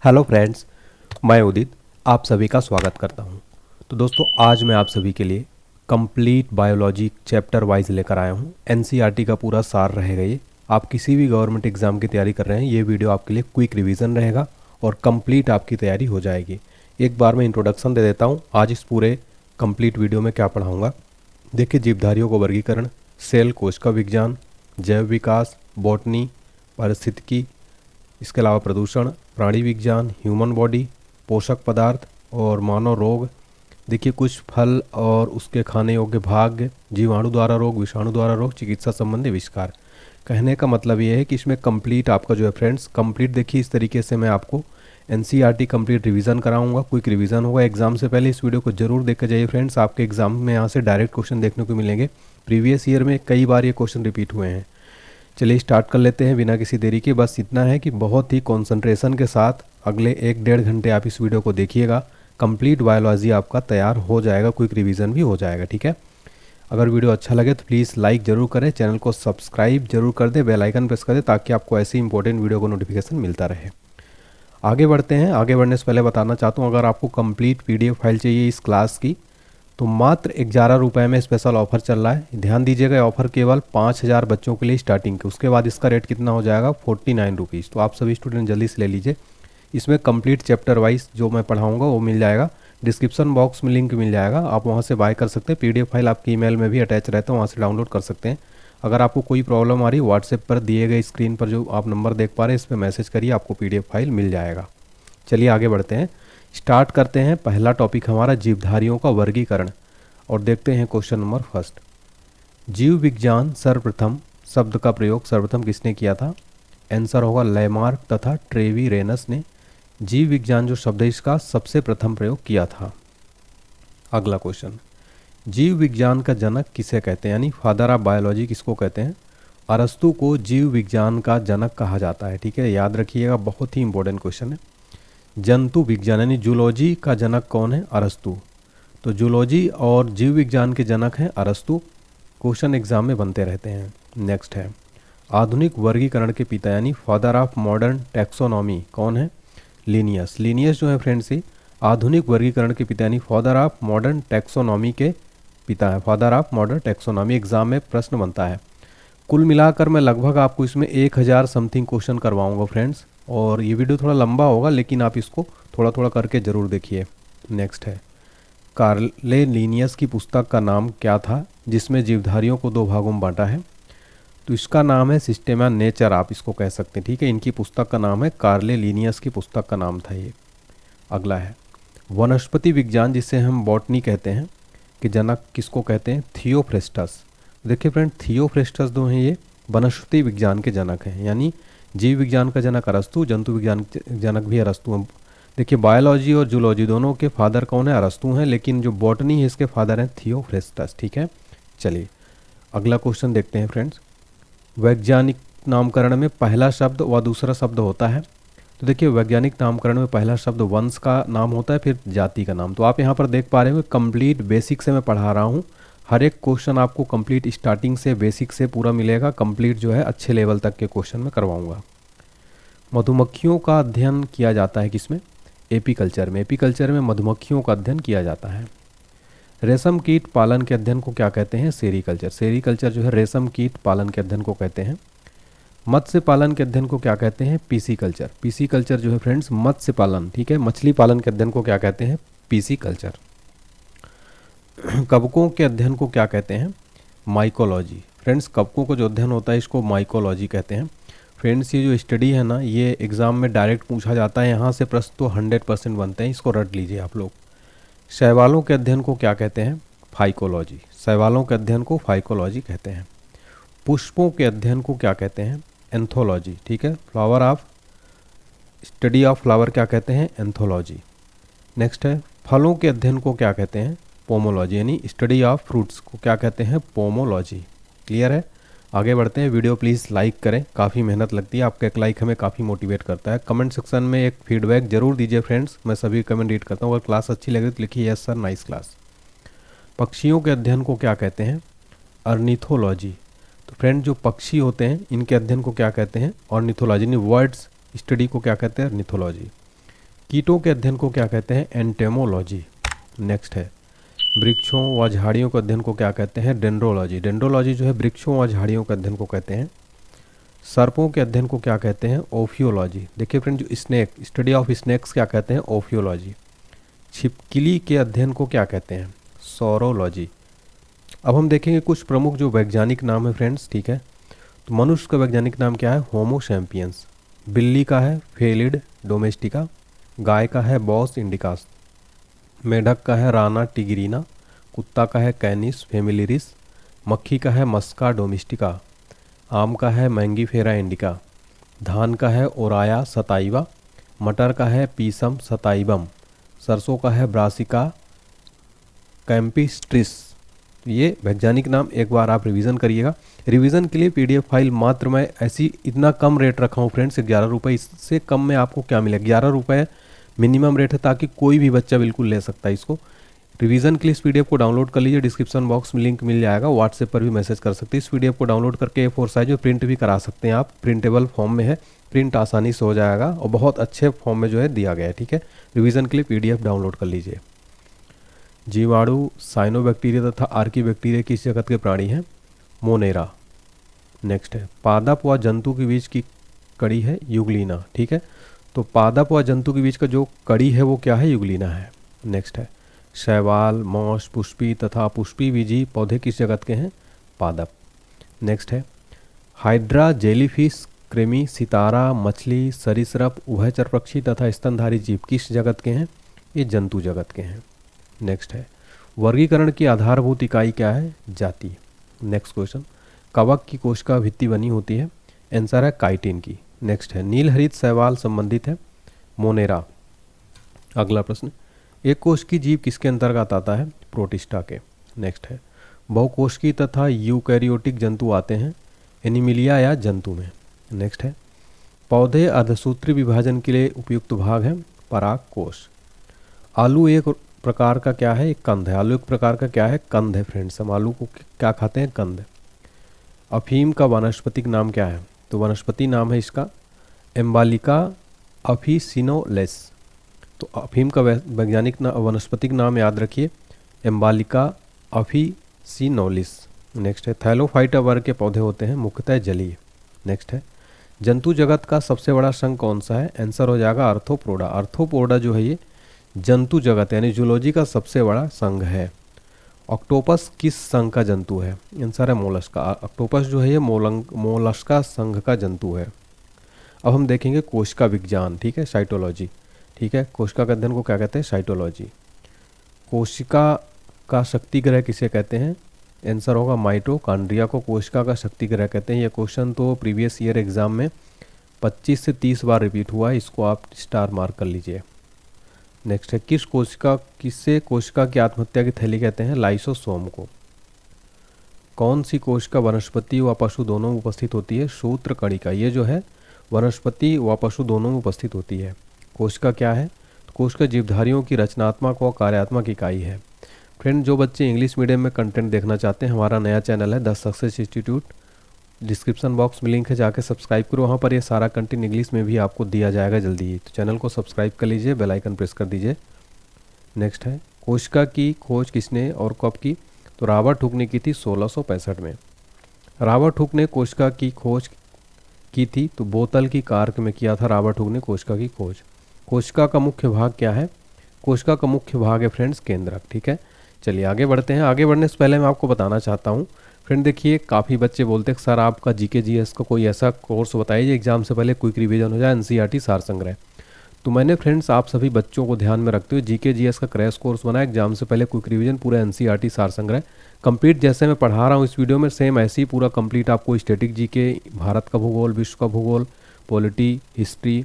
Hello friends, मैं उदित आप सभी का स्वागत करता हूं। तो दोस्तों, आज मैं आप सभी के लिए कंप्लीट बायोलॉजी चैप्टर वाइज लेकर आया हूं। एनसीईआरटी का पूरा सार रहेगा ये। आप किसी भी गवर्नमेंट एग्जाम की तैयारी कर रहे हैं, ये वीडियो आपके लिए क्विक रिवीजन रहेगा और कंप्लीट आपकी तैयारी हो जाएगी। एक बार मैं इंट्रोडक्शन दे देता हूँ आज इस पूरे कंप्लीट वीडियो में क्या पढ़ाऊँगा। देखिए, जीवधारियों को वर्गीकरण, सेल कोशिका विज्ञान, जैव विकास, बॉटनी, पारिस्थितिकी, इसके अलावा प्रदूषण, प्राणी विज्ञान, ह्यूमन बॉडी, पोषक पदार्थ और मानव रोग। देखिए, कुछ फल और उसके खाने योग्य भाग, जीवाणु द्वारा रोग, विषाणु द्वारा रोग, चिकित्सा संबंधी आविष्कार। कहने का मतलब ये है कि इसमें कंप्लीट आपका जो है फ्रेंड्स, कंप्लीट देखिए इस तरीके से मैं आपको एनसीईआरटी कंप्लीट रिवीजन कराऊंगा। क्विक रिवीजन होगा एग्जाम से पहले। इस वीडियो को जरूर देख कर जाइए फ्रेंड्स, आपके एग्जाम में यहाँ से डायरेक्ट क्वेश्चन देखने को मिलेंगे। प्रीवियस ईयर में कई बार ये क्वेश्चन रिपीट हुए हैं। चलिए स्टार्ट कर लेते हैं बिना किसी देरी के। बस इतना है कि बहुत ही कंसंट्रेशन के साथ अगले 1-1.5 घंटे आप इस वीडियो को देखिएगा। कंप्लीट बायोलॉजी आपका तैयार हो जाएगा, क्विक रिवीजन भी हो जाएगा। ठीक है, अगर वीडियो अच्छा लगे तो प्लीज़ लाइक ज़रूर करें, चैनल को सब्सक्राइब जरूर कर दें, बेल आइकन प्रेस कर दें ताकि आपको ऐसी इंपॉर्टेंट वीडियो को नोटिफिकेशन मिलता रहे। आगे बढ़ते हैं। आगे बढ़ने से पहले बताना चाहता हूँ, अगर आपको कंप्लीट पीडीएफ फाइल चाहिए इस क्लास की तो मात्र 11 रुपये में स्पेशल ऑफर चल रहा है। ध्यान दीजिएगा, ऑफर केवल 5000 बच्चों के लिए स्टार्टिंग के। उसके बाद इसका रेट कितना हो जाएगा, 49 रुपीज़। तो आप सभी स्टूडेंट जल्दी से ले लीजिए। इसमें कंप्लीट चैप्टर वाइज जो मैं पढ़ाऊँगा वो मिल जाएगा। डिस्क्रिप्शन बॉक्स में लिंक मिल जाएगा, आप वहाँ से बाय कर सकते हैं। पीडीएफ फाइल आपकी ईमेल में भी अटैच रहता है, वहाँ से डाउनलोड कर सकते हैं। अगर आपको कोई प्रॉब्लम आ रही है, व्हाट्सएप पर दिए गए स्क्रीन पर जो आप नंबर देख पा रहे हैं इस पर मैसेज करिए, आपको पीडीएफ फाइल मिल जाएगा। चलिए आगे बढ़ते हैं, स्टार्ट करते हैं। पहला टॉपिक हमारा जीवधारियों का वर्गीकरण और देखते हैं क्वेश्चन नंबर फर्स्ट। जीव विज्ञान सर्वप्रथम शब्द का प्रयोग सर्वप्रथम किसने किया था? आंसर होगा लैमार्क तथा ट्रेवीरेनस ने जीव विज्ञान जो शब्द है इसका सबसे प्रथम प्रयोग किया था। अगला क्वेश्चन, जीव विज्ञान का जनक किसे कहते हैं, यानी फादर ऑफ बायोलॉजी किसको कहते हैं? अरस्तु को जीव विज्ञान का जनक कहा जाता है। ठीक है, याद रखिएगा, बहुत ही इंपॉर्टेंट क्वेश्चन है। जंतु विज्ञान यानी जूलॉजी का जनक कौन है? अरस्तु। तो जूलॉजी और जीव विज्ञान के जनक हैं अरस्तु। क्वेश्चन एग्जाम में बनते रहते हैं। नेक्स्ट है, आधुनिक वर्गीकरण के पिता यानी फादर ऑफ मॉडर्न टैक्सोनॉमी कौन है? लिनियस। लिनियस जो है फ्रेंड्स ये आधुनिक वर्गीकरण के पिता यानी फादर ऑफ मॉडर्न टैक्सोनॉमी के पिता है। Father of modern taxonomy exam में प्रश्न बनता है। कुल मिलाकर मैं लगभग आपको इसमें 1000 समथिंग क्वेश्चन करवाऊंगा फ्रेंड्स, और ये वीडियो थोड़ा लंबा होगा लेकिन आप इसको थोड़ा थोड़ा करके ज़रूर देखिए। नेक्स्ट है, कार्ले लिनियस की पुस्तक का नाम क्या था जिसमें जीवधारियों को 2 भागों में बांटा है? तो इसका नाम है सिस्टेमा नेचर, आप इसको कह सकते हैं। ठीक है, इनकी पुस्तक का नाम है, कार्ले लिनियस की पुस्तक का नाम था ये। अगला है, वनस्पति विज्ञान जिसे हम बॉटनी कहते हैं कि जनक किसको कहते हैं? थियोफ्रेस्टस। देखिए फ्रेंड, थियोफ्रेस्टस जो हैं ये वनस्पति विज्ञान के जनक हैं, यानी जीव विज्ञान का जनक अरस्तु, जंतु विज्ञान के जनक भी अरस्तु हैं। देखिए, बायोलॉजी और जूलॉजी दोनों के फादर कौन है? अरस्तु हैं, लेकिन जो बॉटनी है इसके फादर हैं थियोफ्रेस्टस। ठीक है, चलिए अगला क्वेश्चन देखते हैं फ्रेंड्स। वैज्ञानिक नामकरण में पहला शब्द व दूसरा शब्द होता है। तो देखिए, वैज्ञानिक नामकरण में पहला शब्द वंश का नाम होता है, फिर जाति का नाम। तो आप यहाँ पर देख पा रहे हो कंप्लीट बेसिक से मैं पढ़ा रहा हूँ। हर एक क्वेश्चन आपको कंप्लीट स्टार्टिंग से बेसिक से पूरा मिलेगा। कंप्लीट जो है अच्छे लेवल तक के क्वेश्चन में करवाऊंगा। मधुमक्खियों का अध्ययन किया जाता है किसमें? एपीकल्चर में। एपीकल्चर में मधुमक्खियों का अध्ययन किया जाता है। रेशम कीट पालन के अध्ययन को क्या कहते हैं? सेरीकल्चर। सेरीकल्चर जो है रेशम कीट पालन के अध्ययन को कहते हैं। मत्स्य पालन के अध्ययन को क्या कहते हैं? पीसीकल्चर। पीसीकल्चर जो है फ्रेंड्स मत्स्य पालन, ठीक है, मछली पालन के अध्ययन को क्या कहते हैं? पीसीकल्चर। कवकों के अध्ययन को क्या कहते हैं? माइकोलॉजी। फ्रेंड्स, कवकों का जो अध्ययन होता है इसको माइकोलॉजी कहते हैं। फ्रेंड्स, ये जो स्टडी है ना, ये एग्ज़ाम में डायरेक्ट पूछा जाता है, यहाँ से प्रश्न तो 100% बनते हैं, इसको रट लीजिए आप लोग। शैवालों के अध्ययन को क्या कहते हैं? फाइकोलॉजी। शैवालों के अध्ययन को फाइकोलॉजी कहते हैं। पुष्पों के अध्ययन को क्या कहते हैं? एंथोलॉजी। ठीक है, flower of study of flower क्या कहते हैं? एंथोलॉजी। नेक्स्ट है, फलों के अध्ययन को क्या कहते हैं? पोमोलॉजी, यानी स्टडी ऑफ फ्रूट्स को क्या कहते हैं? पोमोलॉजी। क्लियर है, आगे बढ़ते हैं। वीडियो प्लीज़ लाइक करें, काफ़ी मेहनत लगती है, आपका एक लाइक हमें काफ़ी मोटिवेट करता है। कमेंट सेक्शन में एक फीडबैक जरूर दीजिए फ्रेंड्स, मैं सभी कमेंट रीड करता हूँ। अगर क्लास अच्छी लगे तो लिखिए यस सर, नाइस क्लास। पक्षियों के अध्ययन को क्या कहते हैं? अर्निथोलॉजी। तो फ्रेंड, जो पक्षी होते हैं इनके अध्ययन को क्या कहते हैं? ऑर्निथोलॉजी। यानी वर्ड्स स्टडी को क्या कहते हैं? अर्निथोलॉजी। कीटों के अध्ययन को क्या कहते हैं? एंटेमोलॉजी। नेक्स्ट है वृक्षों व झाड़ियों के अध्ययन को क्या कहते हैं? डेंड्रोलॉजी। डेंड्रोलॉजी जो है वृक्षों व झाड़ियों के अध्ययन को कहते हैं। सर्पों के अध्ययन को क्या कहते हैं? ओफियोलॉजी। देखिए फ्रेंड, जो स्नेक, स्टडी ऑफ स्नेक्स क्या कहते हैं? ओफियोलॉजी। छिपकली के अध्ययन को क्या कहते हैं? सौरोलॉजी। अब हम देखेंगे कुछ प्रमुख जो वैज्ञानिक नाम है फ्रेंड्स, ठीक है। तो मनुष्य का वैज्ञानिक नाम क्या है? Homo sapiens. बिल्ली का है फेलिड डोमेस्टिका। गाय का है बॉस इंडिकास। मेढक का है राना टिग्रिना। कुत्ता का है कैनिस फेमिलिरिस। मक्खी का है मस्का डोमेस्टिका। आम का है मैंगीफेरा इंडिका। धान का है ओराया सताइवा। मटर का है पीसम सताइबम। सरसों का है ब्रासिका कैंपिस्ट्रिस। ये वैज्ञानिक नाम एक बार आप रिवीजन करिएगा। रिवीजन के लिए पीडीएफ फाइल मात्र मैं ऐसी इतना कम रेट रखा हूँ फ्रेंड्स, 11 रुपये। इससे कम में आपको क्या मिलेगा? 11 रुपये मिनिमम रेट है, ताकि कोई भी बच्चा बिल्कुल ले सकता है इसको। रिवीजन के लिए इस पीडीएफ को डाउनलोड कर लीजिए, डिस्क्रिप्शन बॉक्स में लिंक मिल जाएगा। व्हाट्सएप पर भी मैसेज कर सकते हैं। इस पीडीएफ को डाउनलोड करके A4 साइज में प्रिंट भी करा सकते हैं आप। प्रिंटेबल फॉर्म में है, प्रिंट आसानी से हो जाएगा और बहुत अच्छे फॉर्म में जो है दिया गया है, ठीक है। रिवीजन के लिए पीडीएफ डाउनलोड कर लीजिए। जीवाणु, साइनोबैक्टीरिया तथा आर्कीबैक्टीरिया किस जगत के प्राणी हैं? मोनेरा। नेक्स्ट है पादप व जंतु के बीच की कड़ी है युगलीना, ठीक है। तो पादप व जंतु के बीच का जो कड़ी है वो क्या है? युगलीना है। नेक्स्ट है शैवाल, मौस, पुष्पी तथा पुष्पी बीजी पौधे किस जगत के हैं? पादप। नेक्स्ट है हाइड्रा, जेलीफिश, कृमि, सितारा, मछली, सरीसृप, उभयचर पक्षी तथा स्तनधारी जीव किस जगत के हैं? ये जंतु जगत के हैं। नेक्स्ट है वर्गीकरण की आधारभूत इकाई क्या है? जाति। नेक्स्ट क्वेश्चन कवक की कोशिका भित्ति बनी होती है? आंसर है काइटिन की। नेक्स्ट है नीलहरित शैवाल संबंधित है? मोनेरा। अगला प्रश्न एक कोश की जीव किसके अंतर्गत आता है? प्रोटिस्टा के। नेक्स्ट है बहुकोशिकीय तथा यूकैरियोटिक जंतु आते हैं एनिमिलिया या जंतु में। नेक्स्ट है पौधे अर्धसूत्री विभाजन के लिए उपयुक्त भाग है? पराग कोश। आलू एक प्रकार का क्या है? एक कंद है। आलू एक प्रकार का क्या है? कंद है फ्रेंड्स। हम आलू को क्या खाते हैं? कंद। अफीम का वानस्पतिक नाम क्या है? तो वनस्पति नाम है इसका एम्बालिका अफिसिनोलेस। तो अफीम का वैज्ञानिक वनस्पतिक नाम याद रखिए एम्बालिका अफिसिनोलिस। नेक्स्ट है थैलोफाइटा वर्ग के पौधे होते हैं, मुख्यतः जलीय। नेक्स्ट है जंतु जगत का सबसे बड़ा संघ कौन सा है? आंसर हो जाएगा आर्थ्रोपोडा। आर्थ्रोपोडा जो है ये जंतु जगत यानी जूलॉजी का सबसे बड़ा संघ है। ऑक्टोपस किस संघ का जंतु है? आंसर है मोलस्का। ऑक्टोपस जो है ये मोलस्का संघ का जंतु है। अब हम देखेंगे कोशिका विज्ञान, ठीक है, साइटोलॉजी, ठीक है। कोशिका के अध्ययन को क्या कहते हैं? साइटोलॉजी। कोशिका का शक्ति ग्रह किसे कहते हैं? आंसर होगा माइटोकॉन्ड्रिया को कोशिका का शक्ति ग्रह कहते हैं। ये क्वेश्चन तो प्रीवियस ईयर एग्जाम में 25 से 30 बार रिपीट हुआ है, इसको आप स्टार मार्क कर लीजिए। नेक्स्ट है किससे कोशिका की आत्महत्या की थैली कहते हैं? लाइसोसोम को। कौन सी कोशिका वनस्पति व पशु दोनों में उपस्थित होती है? सूत्रकणिका। ये जो है वनस्पति व पशु दोनों में उपस्थित होती है। कोशिका क्या है? तो कोशिका जीवधारियों की रचनात्मक व कार्यात्मक इकाई है। फ्रेंड, जो बच्चे इंग्लिश मीडियम में कंटेंट देखना चाहते हैं, हमारा नया चैनल है the success institute. Description box में लिंक है, जाके सब्सक्राइब करो। वहाँ पर ये सारा कंटेंट इंग्लिश में भी आपको दिया जाएगा जल्दी ही। तो चैनल को सब्सक्राइब कर लीजिए, बेल आइकन प्रेस कर दीजिए। नेक्स्ट है कोशिका की खोज किसने और कब की? तो रॉबर्ट हुक ने की थी 1665 में। रॉबर्ट हुक ने कोशिका की खोज की थी तो बोतल की कार्क में किया था रॉबर्ट हुक ने कोशिका की खोज। कोशिका का मुख्य भाग क्या है? कोशिका का मुख्य भाग है फ्रेंड्स केंद्रक, ठीक है। चलिए आगे बढ़ते हैं। आगे बढ़ने से पहले मैं आपको बताना चाहता हूँ फ्रेंड, देखिए काफ़ी बच्चे बोलते हैं सर आपका जीके जीएस का कोई ऐसा कोर्स बताइए एग्जाम से पहले क्विक रिवीजन हो जाए, एनसीईआरटी सार संग्रह। तो मैंने फ्रेंड्स आप सभी बच्चों को ध्यान में रखते हुए जीके जीएस का क्रैश कोर्स बनाया, एग्जाम से पहले क्विक रिवीजन पूरा एनसीईआरटी सार संग्रह कंप्लीट। जैसे मैं पढ़ा रहा हूँ इस वीडियो में सेम ऐसे ही पूरा कंप्लीट आपको स्टैटिक जीके, भारत का भूगोल, विश्व का भूगोल, पॉलिटी, हिस्ट्री,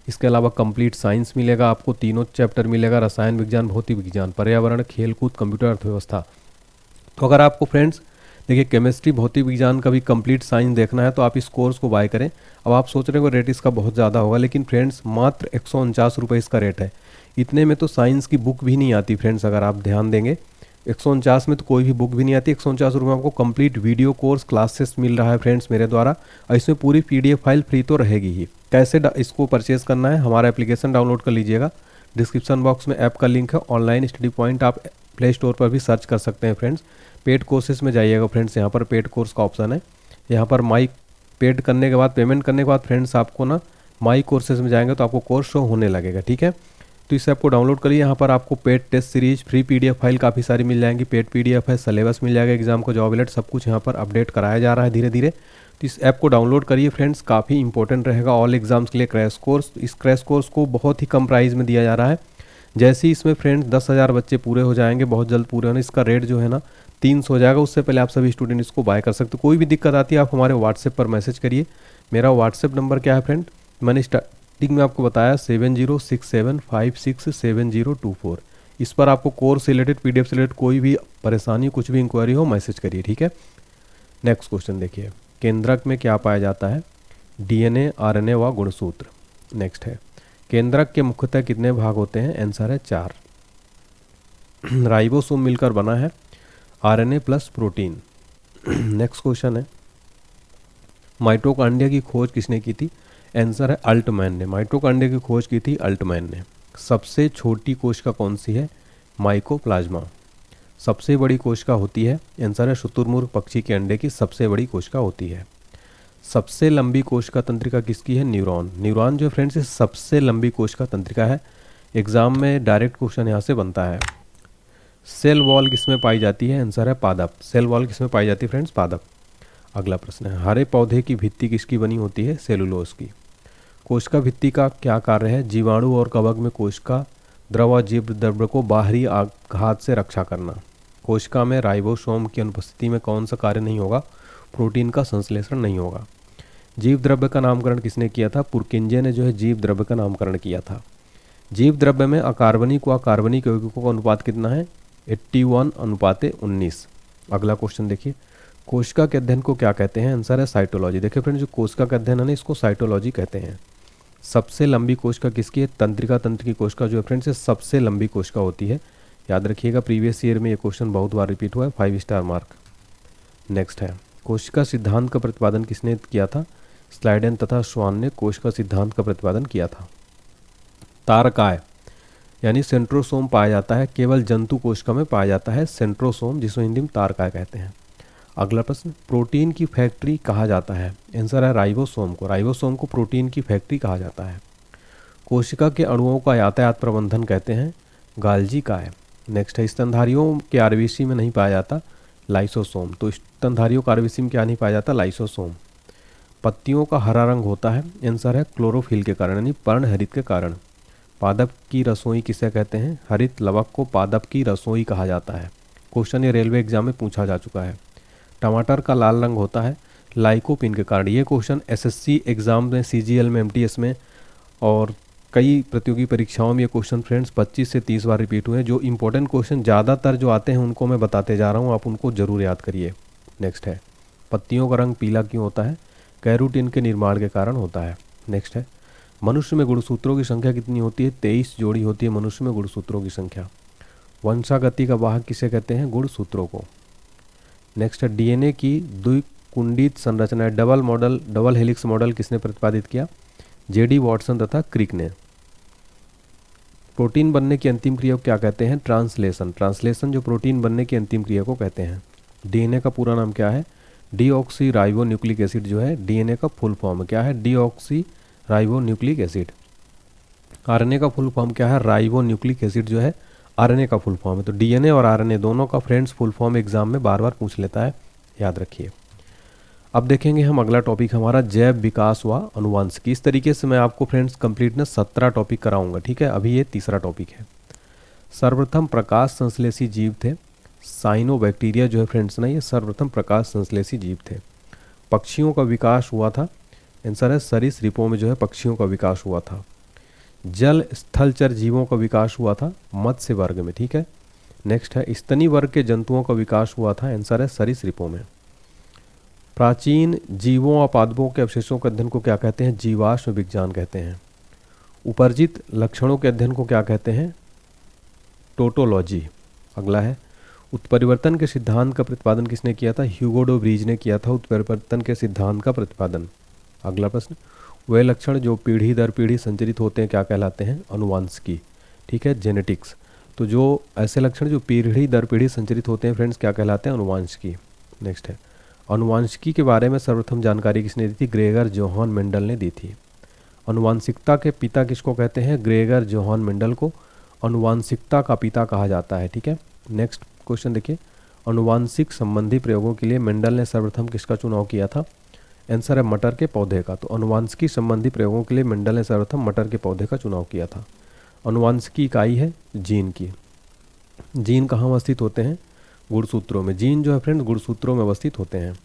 इसके अलावा कंप्लीट साइंस मिलेगा आपको, तीनों चैप्टर मिलेगा, रसायन विज्ञान, भौतिक विज्ञान, पर्यावरण, खेलकूद, कंप्यूटर, अर्थव्यवस्था। तो अगर आपको फ्रेंड्स देखिए केमिस्ट्री, भौतिक विज्ञान का भी कंप्लीट साइंस देखना है तो आप इस कोर्स को बाय करें। अब आप सोच रहे हो रेट इसका बहुत ज़्यादा होगा, लेकिन फ्रेंड्स मात्र 149 रुपये इसका रेट है। इतने में तो साइंस की बुक भी नहीं आती फ्रेंड्स, अगर आप ध्यान देंगे 149 में तो कोई भी बुक भी नहीं आती। 149 रुपये में आपको कंप्लीट वीडियो कोर्स क्लासेस मिल रहा है फ्रेंड्स मेरे द्वारा, और इसमें पूरी PDF फाइल फ्री तो रहेगी ही। कैसे इसको परचेज़ करना है? हमारा एप्लीकेशन डाउनलोड कर लीजिएगा, डिस्क्रिप्शन बॉक्स में ऐप का लिंक है, ऑनलाइन स्टडी पॉइंट, आप प्ले स्टोर पर भी सर्च कर सकते हैं फ्रेंड्स। पेड कोर्सेज में जाइएगा फ्रेंड्स, यहाँ पर पेड कोर्स का ऑप्शन है। यहाँ पर माई पेड करने के बाद, पेमेंट करने के बाद फ्रेंड्स आपको ना माई कोर्सेज में जाएंगे तो आपको कोर्स शो होने लगेगा, ठीक है। तो इसे आपको डाउनलोड करिए। यहाँ पर आपको paid test series, free PDF file काफ़ी सारी मिल जाएंगी, पेड पीडीएफ है, सिलेबस मिल जाएगा एग्जाम को, जॉब अलर्ट, सब कुछ यहाँ पर अपडेट कराया जा रहा है धीरे धीरे। तो इस ऐप को डाउनलोड करिए फ्रेंड्स, काफ़ी इंपॉर्टेंट रहेगा ऑल एग्जाम्स के लिए क्रैश कोर्स। इस क्रैश कोर्स को बहुत ही कम प्राइस में दिया जा रहा है। जैसे ही इसमें फ्रेंड्स 10,000 बच्चे पूरे हो जाएंगे, बहुत जल्द पूरे होने, इसका रेट जो है ना 300 हो जाएगा। उससे पहले आप सभी स्टूडेंट इसको बाय कर सकते हो। कोई भी दिक्कत आती है आप हमारे व्हाट्सएप पर मैसेज करिए। मेरा व्हाट्सएप नंबर क्या है फ्रेंड, मैंने स्टार्टिंग में आपको बताया 7067567024। इस पर आपको कोर्स से रिलेटेड, पीडीएफ से रिलेटेड कोई भी परेशानी, कुछ भी इंक्वायरी हो, मैसेज करिए, ठीक है। नेक्स्ट क्वेश्चन देखिए, केंद्रक में क्या पाया जाता है? डीएनए, आरएनए व गुणसूत्र। नेक्स्ट है, केंद्रक के मुख्यतः कितने भाग होते हैं? आंसर है 4। राइबोसोम मिलकर बना है RNA plus protein. Next question है, माइटोकॉन्ड्रिया की खोज किसने की थी? आंसर है अल्टमैन ने। माइटोकॉन्ड्रिया की खोज की थी अल्टमैन ने। सबसे छोटी कोशिका कौन सी है? माइकोप्लाज्मा। सबसे बड़ी कोशिका होती है? आंसर है शुतुरमुर्ग पक्षी के अंडे की सबसे बड़ी कोशिका होती है। सबसे लंबी कोशिका तंत्रिका किसकी है? न्यूरॉन। न्यूरॉन जो फ्रेंड्स सबसे लंबी कोशिका तंत्रिका है। एग्जाम में डायरेक्ट क्वेश्चन यहाँ से बनता है। सेल वॉल किसमें पाई जाती है? आंसर है पादप। सेल वॉल किसमें पाई जाती है फ्रेंड्स? पादप। अगला प्रश्न है, हरे पौधे की भित्ति किसकी बनी होती है? सेलुलोज की। कोशिका भित्ति का क्या कार्य है? जीवाणु और कवक में कोशिका द्रव जीव द्रव्य को बाहरी आघात से रक्षा करना। कोशिका में राइबोसोम की अनुपस्थिति में कौन सा कार्य नहीं होगा? प्रोटीन का संश्लेषण नहीं होगा। जीव द्रव्य का नामकरण किसने किया था? पुरकिंजे ने जो है जीव द्रव्य का नामकरण किया था। जीव द्रव्य में अकार्बनिक व अकार्बनिक यौगिकों का अनुपात कितना है? 81:19। अगला क्वेश्चन देखिए, कोशिका के अध्ययन को क्या कहते हैं? आंसर है साइटोलॉजी। देखिए फ्रेंड्स, जो कोशिका का अध्ययन है ना, इसको साइटोलॉजी कहते हैं। सबसे लंबी कोशिका किसकी है? तंत्रिका तंत्र की कोशिका जो है फ्रेंड्स सबसे लंबी कोशिका होती है। याद रखिएगा, प्रीवियस ईयर में ये क्वेश्चन बहुत बार रिपीट हुआ है, 5 स्टार मार्क। नेक्स्ट है, कोशिका सिद्धांत का प्रतिपादन किसने किया था? स्लाइडेन तथा श्वान ने कोशिका सिद्धांत का प्रतिपादन किया था। तारकाय यानी सेंट्रोसोम पाया जाता है, केवल जंतु कोशिका में पाया जाता है सेंट्रोसोम, जिसको हिंदी में तारकाय कहते हैं। अगला प्रश्न, प्रोटीन की फैक्ट्री कहा जाता है? आंसर है राइबोसोम को। राइबोसोम को प्रोटीन की फैक्ट्री कहा जाता है। कोशिका के अणुओं का यातायात प्रबंधन कहते हैं गाल्जी काय। नेक्स्ट है, स्तनधारियों के आरबीसी में नहीं पाया जाता लाइसोसोम। तो स्तनधारियों का आरबीसी में क्या नहीं पाया जाता? लाइसोसोम। पत्तियों का हरा रंग होता है? आंसर है क्लोरोफिल के कारण, यानी पर्णहरित के कारण। पादप की रसोई किसे कहते हैं? हरित लवक को पादप की रसोई कहा जाता है। क्वेश्चन ये रेलवे एग्जाम में पूछा जा चुका है। टमाटर का लाल रंग होता है लाइकोपिन के कारण। ये क्वेश्चन एसएससी एग्जाम में, सीजीएल में, एमटीएस में और कई प्रतियोगी परीक्षाओं में ये क्वेश्चन फ्रेंड्स 25 से 30 बार रिपीट हुए हैं। जो इंपॉर्टेंट क्वेश्चन ज़्यादातर जो आते हैं उनको मैं बताते जा रहा हूँ, आप उनको जरूर याद करिए। नेक्स्ट है, पत्तियों का रंग पीला क्यों होता है? कैरोटीन के निर्माण के कारण होता है। नेक्स्ट है, मनुष्य में गुणसूत्रों की संख्या कितनी होती है? 23 जोड़ी होती है मनुष्य में गुणसूत्रों की संख्या। वंशागति का वाहक किसे कहते हैं? गुणसूत्रों को। नेक्स्ट है, डीएनए की द्विकुंडित संरचना, डबल हेलिक्स मॉडल किसने प्रतिपादित किया? जेडी वॉटसन तथा क्रिक ने। प्रोटीन बनने की अंतिम क्रिया को क्या कहते हैं? ट्रांसलेशन। ट्रांसलेशन जो प्रोटीन बनने की अंतिम क्रिया को कहते हैं। डीएनए का पूरा नाम क्या है? डीऑक्सी राइबो न्यूक्लिक एसिड जो है डीएनए का फुल फॉर्म क्या है? Deoxy ribo nucleic acid. RNA का फुल फॉर्म क्या है? राइबो न्यूक्लिक एसिड जो है आरएनए का फुल फॉर्म है। तो डीएनए और आरएनए दोनों का फ्रेंड्स फुल फॉर्म एग्जाम में बार बार पूछ लेता है, याद रखिए। अब देखेंगे हम अगला टॉपिक हमारा जैव विकास व अनुवांशिकी। इस तरीके से मैं आपको फ्रेंड्स कंप्लीटनेस 17 टॉपिक कराऊंगा, ठीक है। अभी ये तीसरा टॉपिक है। सर्वप्रथम प्रकाश संश्लेषी जीव थे साइनोबैक्टीरिया जो है फ्रेंड्स ना, ये सर्वप्रथम प्रकाश संश्लेषी जीव थे। पक्षियों का विकास हुआ था? आंसर है सरीसृपों में जो है पक्षियों का विकास हुआ था। जल स्थलचर जीवों का विकास हुआ था मत्स्य वर्ग में, ठीक है। नेक्स्ट है, स्तनी वर्ग के जंतुओं का विकास हुआ था? आंसर है सरीसृपों में। प्राचीन जीवों और पादपों के अवशेषों के अध्ययन को क्या कहते हैं? जीवाश्म विज्ञान कहते हैं। उपर्जित लक्षणों के अध्ययन को क्या कहते हैं? टोटोलॉजी। अगला है, उत्परिवर्तन के सिद्धांत का प्रतिपादन किसने किया था? ह्यूगो डे व्रीज ने किया था उत्परिवर्तन के सिद्धांत का प्रतिपादन। अगला प्रश्न, वे लक्षण जो पीढ़ी दर पीढ़ी संचरित होते हैं क्या कहलाते हैं? अनुवांशिकी, ठीक है, जेनेटिक्स। तो जो ऐसे लक्षण जो पीढ़ी दर पीढ़ी संचरित होते हैं फ्रेंड्स, क्या कहलाते हैं? अनुवांशिकी। नेक्स्ट है, अनुवांशिकी के बारे में सर्वप्रथम जानकारी किसने दी थी? ग्रेगर जोहान मेंडल ने दी थी। अनुवांशिकता के पिता किसको कहते हैं? ग्रेगर जोहान मेंडल को अनुवांशिकता का पिता कहा जाता है। ठीक है, नेक्स्ट क्वेश्चन देखिए, अनुवांशिक संबंधी प्रयोगों के लिए मेंडल ने सर्वप्रथम किसका चुनाव किया था? आंसर है मटर के पौधे का। तो अनुवांशिकी संबंधी प्रयोगों के लिए मेंडल ने सर्वप्रथम मटर के पौधे का चुनाव किया था। अनुवांशिकी इकाई है जीन की। जीन कहाँ अवस्थित होते हैं? गुणसूत्रों में। जीन जो है फ्रेंड गुणसूत्रों में अवस्थित होते हैं।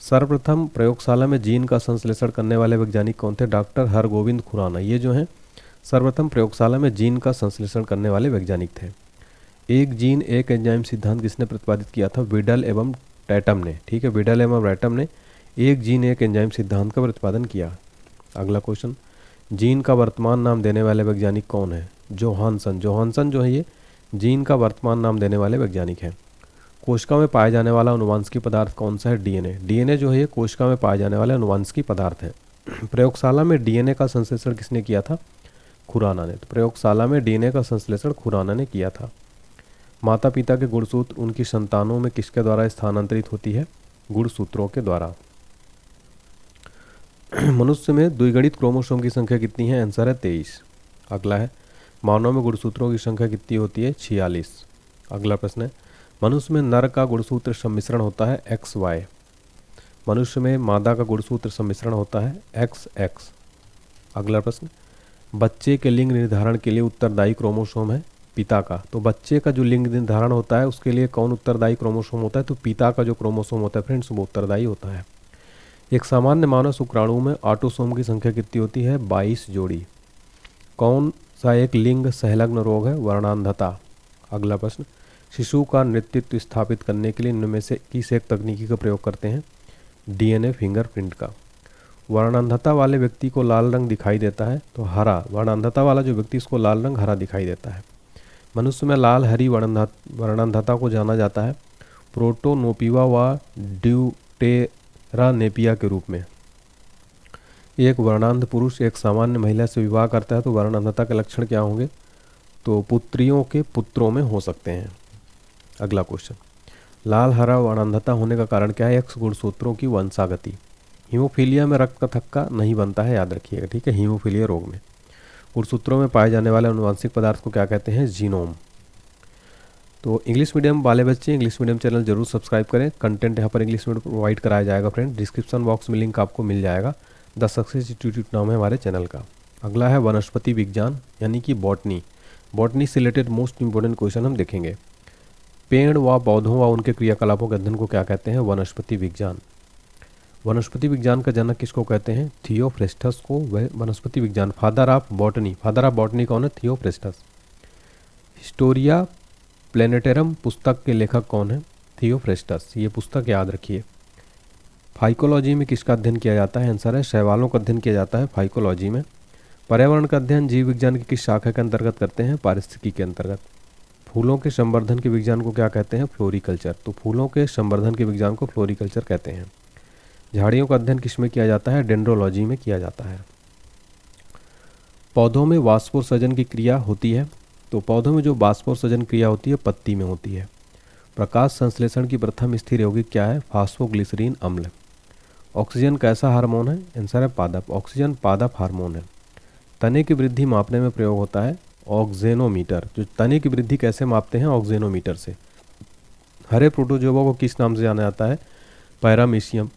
सर्वप्रथम प्रयोगशाला में जीन का संश्लेषण करने वाले वैज्ञानिक कौन थे? डॉक्टर हरगोविंद खुराना। ये जो हैं सर्वप्रथम प्रयोगशाला में जीन का संश्लेषण करने वाले वैज्ञानिक थे। एक जीन एक एंजाइम सिद्धांत किसने प्रतिपादित किया था? विडल एवं टैटम ने। ठीक है, विडल एवं टैटम ने एक जीन एक एंजाइम सिद्धांत का प्रतिपादन किया। अगला क्वेश्चन, जीन का वर्तमान नाम देने वाले वैज्ञानिक कौन है? जोहानसन। जोहानसन जो है ये जीन का वर्तमान नाम देने वाले वैज्ञानिक हैं। कोशिका में पाए जाने वाला अनुवांशिकी पदार्थ कौन सा है? डीएनए। डीएनए जो है ये कोशिका में पाए जाने वाले अनुवांशिकी पदार्थ है। प्रयोगशाला में डीएनए का संश्लेषण किसने किया था? खुराना ने। तो प्रयोगशाला में डीएनए का संश्लेषण खुराना ने किया था। माता पिता के गुणसूत्र उनकी संतानों में किसके द्वारा स्थानांतरित होती है? गुणसूत्रों के द्वारा। मनुष्य में द्विगुणित क्रोमोसोम की संख्या कितनी है? आंसर है 23। अगला है, मानव में गुणसूत्रों की संख्या कितनी होती है? 46। अगला प्रश्न है, मनुष्य में नर का गुणसूत्र सम्मिश्रण होता है XY। मनुष्य में मादा का गुणसूत्र सम्मिश्रण होता है XX। अगला प्रश्न, बच्चे के लिंग निर्धारण के लिए उत्तरदायी क्रोमोसोम है पिता का। तो बच्चे का जो लिंग निर्धारण होता है उसके लिए कौन उत्तरदायी क्रोमोसोम होता है? तो पिता का जो क्रोमोसोम होता है फ्रेंड्स वो उत्तरदायी होता है। एक सामान्य मानव शुक्राणु में ऑटोसोम की संख्या कितनी होती है? 22 जोड़ी। कौन सा एक लिंग संलग्न रोग है? वर्णांधता। अगला प्रश्न, शिशु का नेतृत्व स्थापित करने के लिए इनमें से किस एक तकनीकी का प्रयोग करते हैं? डीएनए फिंगरप्रिंट का। वर्णांधता वाले व्यक्ति को लाल रंग दिखाई देता है तो हरा, वर्णांधता वाला जो व्यक्ति इसको लाल रंग हरा दिखाई देता है। मनुष्य में लाल हरी वर्णांधता को जाना जाता है प्रोटोनोपिया व ड्यूटेरानेपिया के रूप में। एक वर्णांध पुरुष एक सामान्य महिला से विवाह करता है तो वर्णांधता के लक्षण क्या होंगे? तो पुत्रियों के पुत्रों में हो सकते हैं। अगला क्वेश्चन, लाल हरा वर्णांधता होने का कारण क्या है? X गुणसूत्रों की वंशागति। हीमोफीलिया में रक्त का थक्का नहीं बनता है, याद रखिएगा। ठीक है, हीमोफीलिया रोग में गुणसूत्रों में पाए जाने वाले अनुवांशिक पदार्थ को क्या कहते हैं? जीनोम। तो इंग्लिश मीडियम वाले बच्चे इंग्लिश मीडियम चैनल जरूर सब्सक्राइब करें। कंटेंट यहाँ पर इंग्लिश में प्रोवाइड कराया जाएगा फ्रेंड। डिस्क्रिप्शन बॉक्स में लिंक आपको मिल जाएगा। द सक्सेस इंस्टीट्यूट नाम है हमारे चैनल का। अगला है वनस्पति विज्ञान यानी कि बॉटनी। बॉटनी से रिलेटेड मोस्ट इंपोर्टेंट क्वेश्चन हम देखेंगे। पेड़ व पौधों व उनके क्रियाकलापों के अध्ययन को क्या कहते हैं? वनस्पति विज्ञान। वनस्पति विज्ञान का जनक किसको कहते हैं? थियोफ्रेस्टस को वनस्पति विज्ञान, father of botany. Father of botany कौन है? थियोफ्रेस्टस। हिस्टोरिया प्लेनेटेरम पुस्तक के लेखक कौन है? थियोफ्रेस्टस। ये पुस्तक याद रखिए। फाइकोलॉजी में किसका अध्ययन किया जाता है? आंसर है शैवालों का अध्ययन किया जाता है फाइकोलॉजी में। पर्यावरण का अध्ययन जीव विज्ञान की किस शाखा के अंतर्गत करते हैं? पारिस्थितिकी के अंतर्गत। फूलों के संवर्धन के विज्ञान को क्या कहते हैं? फ्लोरिकल्चर। तो फूलों के संवर्धन के विज्ञान को फ्लोरिकल्चर कहते हैं। झाड़ियों का अध्ययन किस में किया जाता है? डेंड्रोलॉजी में किया जाता है। पौधों में वाष्पोत्सर्जन की क्रिया होती है। तो पौधों में जो वाष्पोत्सर्जन क्रिया होती है पत्ती में होती है। प्रकाश संश्लेषण की प्रथम स्थिर यौगिक क्या है? फास्फोग्लिसरीन अम्ल। ऑक्सीजन कैसा हार्मोन है? आंसर है पादप। ऑक्सीजन पादप हार्मोन है। तने की वृद्धि मापने में प्रयोग होता है ऑक्जेनोमीटर। जो तने की वृद्धि कैसे मापते हैं? ऑक्जेनोमीटर से। हरे प्रोटोजोआ को किस नाम से जाना जाता है? पैरामीशियम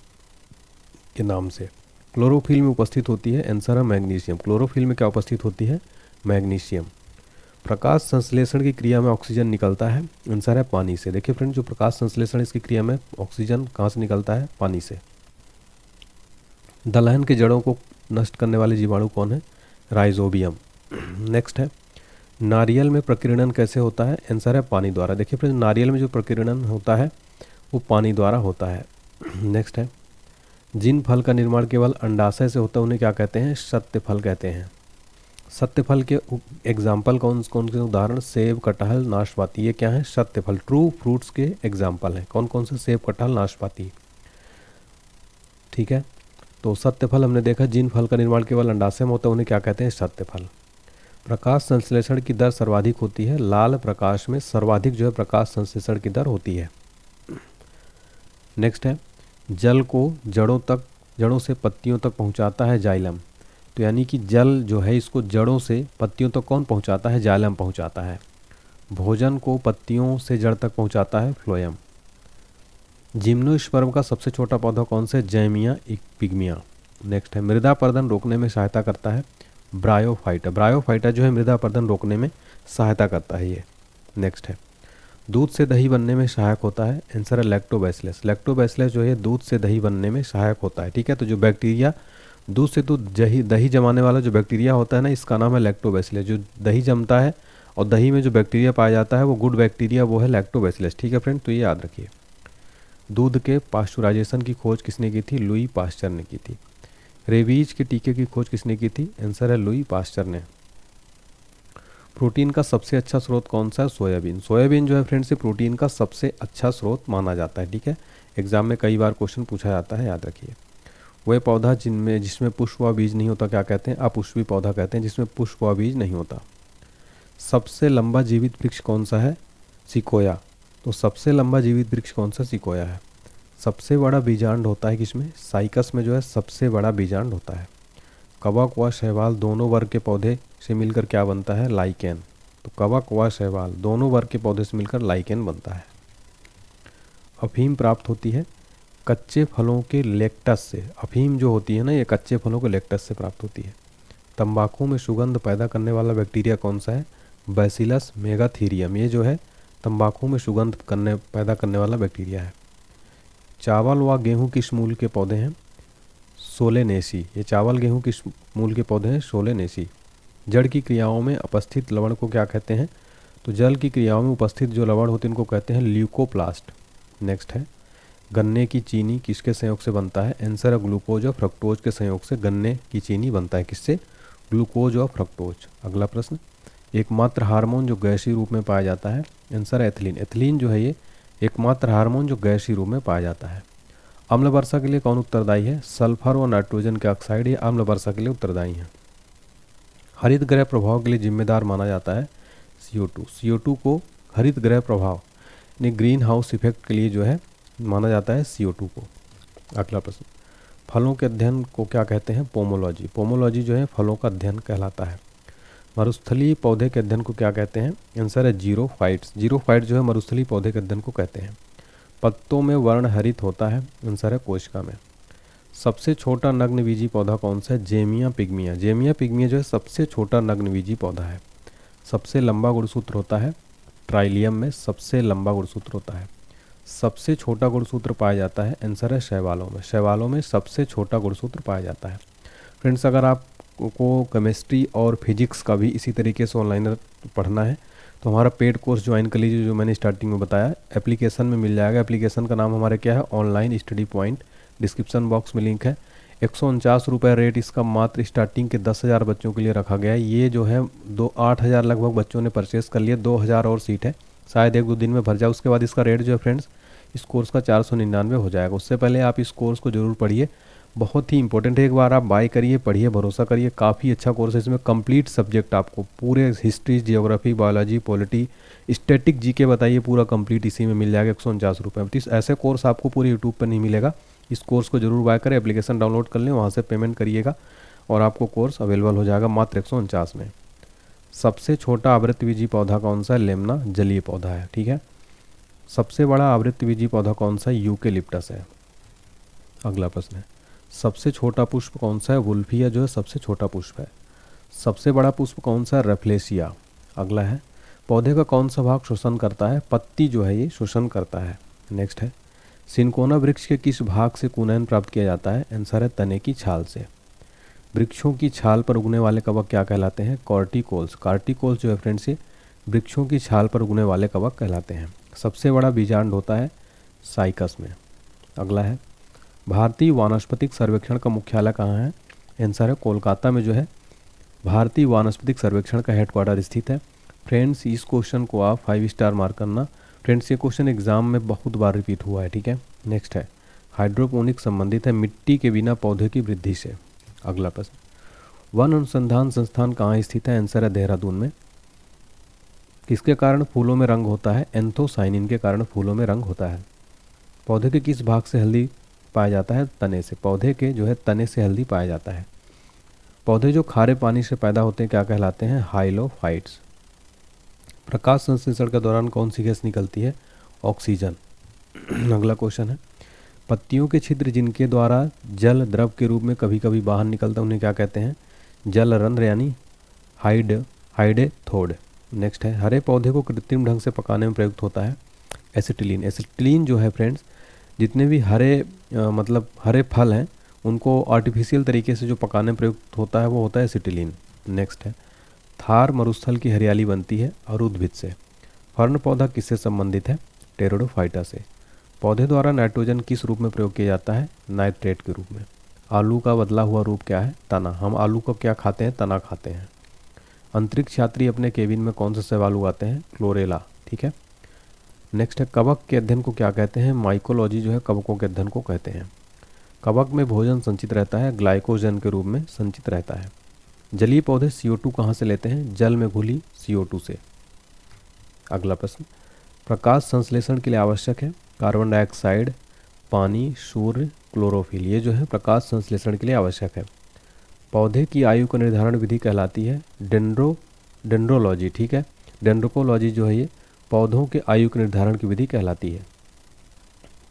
के नाम से। क्लोरोफिल में उपस्थित होती है, आंसर है मैग्नीशियम। क्लोरोफिल में क्या उपस्थित होती है? मैग्नीशियम। प्रकाश संश्लेषण की क्रिया में ऑक्सीजन निकलता है, आंसर है पानी से। देखिए फ्रेंड, जो प्रकाश संश्लेषण इसकी क्रिया में ऑक्सीजन कहाँ से निकलता है? पानी से। दलहन के जड़ों को नष्ट करने वाले जीवाणु कौन है? राइजोबियम। नेक्स्ट है, नारियल में प्रकीर्णन कैसे होता है? आंसर है पानी द्वारा। देखिए फ्रेंड, नारियल में जो प्रकीर्णन होता है वो पानी द्वारा होता है। नेक्स्ट है, जिन फल का निर्माण केवल अंडाशय से होता है उन्हें क्या कहते हैं? सत्य फल कहते हैं। सत्य फल के एग्जाम्पल कौन कौन से उदाहरण? सेब, कटहल, नाशपाती। ये क्या है? सत्य फल, ट्रू फ्रूट्स के एग्जाम्पल हैं। कौन कौन से? सेब, कटहल, नाशपाती। ठीक है, तो सत्य फल हमने देखा, जिन फल का निर्माण केवल अंडाशय में होता है उन्हें क्या कहते हैं? सत्य फल। प्रकाश संश्लेषण की दर सर्वाधिक होती है, लाल प्रकाश में सर्वाधिक जो है प्रकाश संश्लेषण की दर होती है। नेक्स्ट है, जल को जड़ों से पत्तियों तक पहुंचाता है जाइलम। तो यानी कि जल जो है इसको जड़ों से पत्तियों तक कौन पहुंचाता है? जाइलम पहुंचाता है। भोजन को पत्तियों से जड़ तक पहुंचाता है फ्लोएम। जिम्नोस्पर्म का सबसे छोटा पौधा कौन सा है? जैमिया पिग्मिया। नेक्स्ट है, मृदा अपरदन रोकने में सहायता करता है ब्रायोफाइटा। ब्रायोफाइटा जो है मृदा अपरदन रोकने में सहायता करता है ये। नेक्स्ट है, दूध से दही बनने में सहायक होता है। आंसर है लैक्टोबैसिलस। लैक्टोबैसिलस जो है दूध से दही बनने में सहायक होता है। ठीक है, तो जो बैक्टीरिया दूध से दही जमाने वाला जो बैक्टीरिया होता है ना, इसका नाम है लैक्टोबैसिलस। जो दही जमता है और दही में जो बैक्टीरिया पाया जाता है वो गुड बैक्टीरिया, वो है लैक्टोबैसिलस। ठीक है फ्रेंड, तो ये याद रखिए। दूध के पास्चुराइजेशन की खोज किसने की थी? लुई पास्चर ने की थी। रेबीज के टीके की खोज किसने की थी? आंसर है लुई पास्चर ने। प्रोटीन का सबसे अच्छा स्रोत कौन सा है? सोयाबीन। सोयाबीन जो है फ्रेंड से प्रोटीन का सबसे अच्छा स्रोत माना जाता है। ठीक है, एग्जाम में कई बार क्वेश्चन पूछा जाता है, याद रखिए। वह पौधा जिसमें पुष्प व बीज नहीं होता क्या कहते हैं? अपुष्पी पौधा कहते हैं, जिसमें पुष्प व बीज नहीं होता। सबसे लंबा जीवित वृक्ष कौन सा है? सिकोया। तो सबसे लंबा जीवित वृक्ष कौन सा? सिकोया है। सबसे बड़ा बीजांड होता है किसमें? साइकस में जो है सबसे बड़ा बीजांड होता है। कवक व शैवाल दोनों वर्ग के पौधे से मिलकर क्या बनता है? लाइकेन। तो कवक व शैवाल दोनों वर्ग के पौधे से मिलकर लाइकेन बनता है। अफीम प्राप्त होती है कच्चे फलों के लेक्टस से। अफीम जो होती है ना, ये कच्चे फलों के लेक्टस से प्राप्त होती है। तंबाकू में सुगंध पैदा करने वाला बैक्टीरिया कौन सा है? Bacillus megaterium. ये जो है तंबाकू में सुगंध पैदा करने वाला बैक्टीरिया है। चावल व गेहूं किस मूल के पौधे हैं? सोलेनेसी। ये चावल गेहूं किस मूल के पौधे हैं? सोलेनेसी। जड़ की क्रियाओं में उपस्थित लवण को क्या कहते हैं? तो जल की क्रियाओं में उपस्थित जो लवण होते हैं उनको कहते हैं ल्यूकोप्लास्ट। नेक्स्ट है, गन्ने की चीनी किसके संयोग से बनता है? आंसर है ग्लूकोज और फ्रक्टोज के संयोग से गन्ने की चीनी बनता है। किससे? ग्लूकोज और फ्रक्टोज। अगला प्रश्न, एकमात्र हार्मोन जो गैसीय रूप में पाया जाता है? आंसर है एथिलीन। एथिलीन जो है ये एकमात्र हार्मोन जो गैसीय रूप में पाया जाता है। अम्ल वर्षा के लिए कौन उत्तरदायी है? सल्फर और नाइट्रोजन के ऑक्साइड ये अम्ल वर्षा के लिए उत्तरदायी हैं। हरित गृह प्रभाव के लिए जिम्मेदार माना जाता है CO2। CO2 को हरित गृह प्रभाव यानी ग्रीन हाउस इफेक्ट के लिए जो है माना जाता है CO2 को। अगला प्रश्न, फलों के अध्ययन को क्या कहते हैं? पोमोलॉजी। पोमोलॉजी जो है फलों का अध्ययन कहलाता है। मरुस्थलीय पौधे के अध्ययन को क्या कहते हैं? आंसर है जीरोफाइट्स। जीरोफाइट जो है मरुस्थलीय पौधे के अध्ययन को कहते हैं। पत्तों में वर्ण हरित होता है? आंसर है कोशिका में। सबसे छोटा नग्नबीजी पौधा कौन सा है? जेमिया पिग्मिया। जेमिया पिग्मिया जो है सबसे छोटा नग्नबीजी पौधा है। सबसे लंबा गुणसूत्र होता है ट्राइलियम में, सबसे लंबा गुणसूत्र होता है। सबसे छोटा गुणसूत्र पाया जाता है? आंसर है शैवालों में। शैवालों में सबसे छोटा गुणसूत्र पाया जाता है। फ्रेंड्स, अगर आपको केमिस्ट्री और फिजिक्स का भी इसी तरीके से ऑनलाइन पढ़ना है तो हमारा पेड कोर्स ज्वाइन कर लीजिए, जो मैंने स्टार्टिंग में बताया। एप्लीकेशन में मिल जाएगा। एप्लीकेशन का नाम हमारे क्या है? Online study point. Description box में लिंक है। 149 रुपये रेट इसका मात्र स्टार्टिंग के 10,000 बच्चों के लिए रखा गया है। ये जो है 8,000 लगभग बच्चों ने परचेस कर लिया। 2,000 और सीट है, शायद 1-2 दिन में भर जाए। उसके बाद इसका रेट जो है फ्रेंड्स इस कोर्स का 499 हो जाएगा। उससे पहले आप इस कोर्स को जरूर पढ़िए, बहुत ही इंपॉर्टेंट है। एक बार आप बाय करिए, पढ़िए, भरोसा करिए, काफ़ी अच्छा कोर्स है। इसमें कंप्लीट सब्जेक्ट आपको पूरे history, geography, biology, polity, static, GK बताइए, पूरा कंप्लीट इसी में मिल जाएगा 149 रुपये में। ऐसे कोर्स आपको पूरे यूट्यूब पर नहीं मिलेगा। इस कोर्स को जरूर बाय करें, एप्लीकेशन डाउनलोड कर लें, वहाँ से पेमेंट करिएगा और आपको कोर्स अवेलेबल हो जाएगा मात्र 149 में। सबसे छोटा आवृतबीजी पौधा कौन सा है? लेमना, जलीय पौधा है। ठीक है, सबसे बड़ा आवृतबीजी पौधा कौन सा है? यूकेलिप्टस है। अगला प्रश्न है, सबसे छोटा पुष्प कौन सा है? वुल्फिया जो है सबसे छोटा पुष्प है। सबसे बड़ा पुष्प कौन सा है? रफलेसिया। अगला है, पौधे का कौन सा भाग शोषण करता है? पत्ती जो है ये शोषण करता है। नेक्स्ट है, सिनकोना वृक्ष के किस भाग से कुनैन प्राप्त किया जाता है? आंसर है तने की छाल से। वृक्षों की छाल पर उगने वाले कवक क्या कहलाते हैं? कॉर्टिकोल्स। कॉर्टिकोल्स जो है फ्रेंड्स ये वृक्षों की छाल पर उगने वाले कवक कहलाते हैं। सबसे बड़ा बीजांड होता है साइकस में। अगला है, भारतीय वानस्पतिक सर्वेक्षण का मुख्यालय कहाँ है? आंसर है कोलकाता में जो है भारतीय वानस्पतिक सर्वेक्षण का हेडक्वार्टर स्थित है। फ्रेंड्स, इस क्वेश्चन को आप 5 स्टार मार्क करना। फ्रेंड्स, ये क्वेश्चन एग्जाम में बहुत बार रिपीट हुआ है। ठीक है, नेक्स्ट है, हाइड्रोपोनिक संबंधित है मिट्टी के बिना पौधे की वृद्धि से। अगला प्रश्न, वन अनुसंधान संस्थान कहाँ स्थित है? आंसर है देहरादून में। किसके कारण फूलों में रंग होता है? एंथोसाइनिन के कारण फूलों में रंग होता है। पौधे के किस भाग से हल्दी पाया जाता है? तने से। पौधे के जो है तने से हल्दी पाया जाता है। पौधे जो खारे पानी से पैदा होते हैं क्या कहलाते हैं? हाइलोफाइट्स। प्रकाश संश्लेषण के दौरान कौन सी गैस निकलती है? ऑक्सीजन। अगला क्वेश्चन है, पत्तियों के छिद्र जिनके द्वारा जल द्रव के रूप में कभी कभी बाहर निकलता है उन्हें क्या कहते हैं? जल रंध्र यानी हाइडेथोड। नेक्स्ट है, हरे पौधे को कृत्रिम ढंग से पकाने में प्रयुक्त होता है एसिटिलीन। एसिटिलीन जो है फ्रेंड्स, जितने भी मतलब हरे फल हैं उनको आर्टिफिशियल तरीके से जो पकाने में प्रयुक्त होता है वो होता है एसिटिलीन। नेक्स्ट है, थार मरुस्थल की हरियाली बनती है अरुद्भिद से। फर्न पौधा किससे संबंधित है? टेरिडोफाइटा से। पौधे द्वारा नाइट्रोजन किस रूप में प्रयोग किया जाता है? नाइट्रेट के रूप में। आलू का बदला हुआ रूप क्या है? तना। हम आलू को क्या खाते हैं? तना खाते हैं। अंतरिक्ष यात्री अपने केबिन में कौन सा शैवाल उगाते हैं? क्लोरेला। ठीक है। नेक्स्ट है, कवक के अध्ययन को क्या कहते हैं? माइकोलॉजी जो है कवकों के अध्ययन को कहते हैं। कवक में भोजन संचित रहता है, ग्लाइकोजन के रूप में संचित रहता है। जलीय पौधे CO2 कहाँ से लेते हैं? जल में घुली CO2 से। अगला प्रश्न, प्रकाश संश्लेषण के लिए आवश्यक है कार्बन डाइऑक्साइड, पानी, सूर्य, क्लोरोफिल। ये जो है प्रकाश संश्लेषण के लिए आवश्यक है। पौधे की आयु का निर्धारण विधि कहलाती है डेंड्रोलॉजी। ठीक है। डेंड्रोकोलॉजी जो है ये पौधों के आयु के निर्धारण की विधि कहलाती है।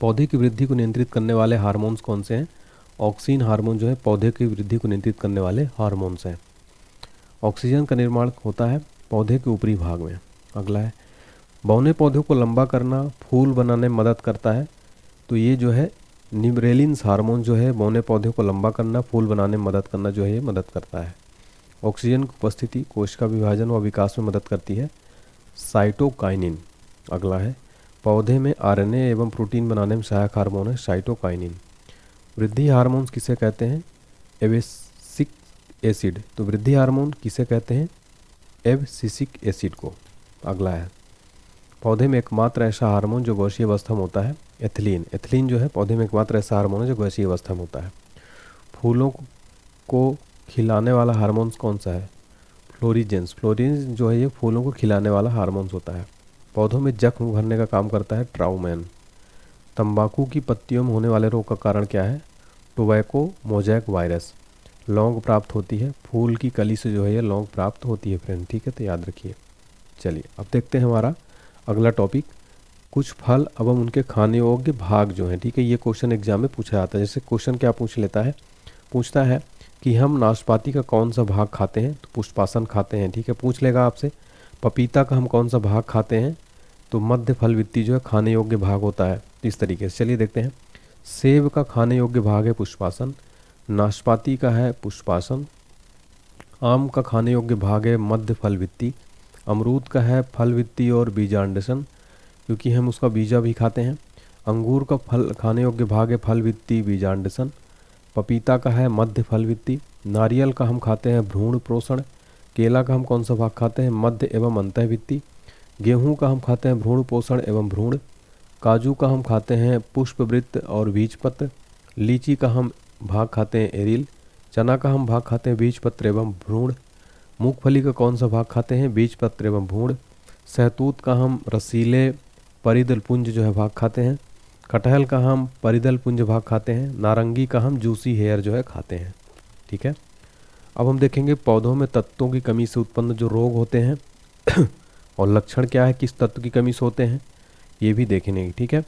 पौधे की वृद्धि को नियंत्रित करने वाले हार्मोन्स कौन से हैं? ऑक्सीन हार्मोन जो है पौधे की वृद्धि को नियंत्रित करने वाले हार्मोन्स हैं। ऑक्सीजन का निर्माण होता है पौधे के ऊपरी भाग में। अगला है, बौने पौधों को लंबा करना फूल बनाने में मदद करता है। तो ये जो है निब्रेलिन्स हार्मोन जो है बौने पौधे को लंबा करना फूल बनाने में मदद करना जो है ये मदद करता है। ऑक्सीजन की उपस्थिति कोश का विभाजन व विकास में मदद करती है, साइटोकाइनिन। अगला है, पौधे में RNA एवं प्रोटीन बनाने में सहायक हार्मोन है साइटोकाइनिन। वृद्धि हार्मोन्स किसे कहते हैं? Abscisic acid. तो वृद्धि हार्मोन किसे कहते हैं? एब्सिसिक एसिड को। अगला है, पौधे में एकमात्र ऐसा हार्मोन जो गैसीय अवस्था में होता है, एथिलीन। एथिलीन जो है पौधे में एकमात्र ऐसा हार्मोन है जो गैसीय अवस्था में होता है। फूलों को खिलाने वाला हार्मोन्स कौन सा है? फ्लोरिजेंस। फ्लोरिजेंस जो है ये फूलों को खिलाने वाला हार्मोन्स होता है। पौधों में जख्म भरने का काम करता है ट्राउमैन। तंबाकू की पत्तियों में होने वाले रोग का कारण क्या है? Tobacco mosaic virus. लौंग प्राप्त होती है फूल की कली से जो है ये लौंग प्राप्त होती है फ्रेंड। ठीक है, तो याद रखिए। चलिए अब देखते हैं हमारा अगला टॉपिक, कुछ फल एवं उनके खाने योग्य भाग जो हैं। ठीक है, ये क्वेश्चन एग्जाम में पूछा जाता है। जैसे क्वेश्चन क्या पूछता है कि हम नाशपाती का कौन सा भाग खाते हैं? तो पुष्पासन खाते हैं। ठीक है, पूछ लेगा आपसे पपीता का हम कौन सा भाग खाते हैं? तो मध्य फल वित्ती जो है खाने योग्य भाग होता है। इस तरीके से चलिए देखते हैं। सेब का खाने योग्य भाग है पुष्पासन, नाशपाती का है पुष्पासन, आम का खाने योग्य भाग है मध्य फल वित्ती, अमरूद का है फल वित्ती और बीजांडसन क्योंकि हम उसका बीजा भी खाते हैं, अंगूर का फल खाने योग्य भाग है फल वित्ती बीजांडसन, पपीता का है मध्य फल वित्ती, नारियल का हम खाते हैं भ्रूण पोषण, केला का हम कौन सा भाग खाते हैं? मध्य एवं अंतःवित्ती, गेहूं का हम खाते हैं भ्रूण पोषण एवं भ्रूण, काजू का हम खाते हैं पुष्पवृत्त और बीजपत्र, लीची का हम भाग खाते हैं एरिल, चना का हम भाग खाते हैं बीजपत्र एवं भ्रूण, मूंगफली का कौन सा भाग खाते हैं? बीजपत्र एवं भ्रूण, सहतूत का हम रसीले परिदल पुंज जो है भाग खाते हैं, कटहल का हम परिदल पुंज भाग खाते हैं, नारंगी का हम जूसी हेयर जो है खाते हैं। ठीक है, अब हम देखेंगे पौधों में तत्वों की कमी से उत्पन्न जो रोग होते हैं और लक्षण क्या है, किस तत्व की कमी से होते हैं ये भी देखेंगे। ठीक है,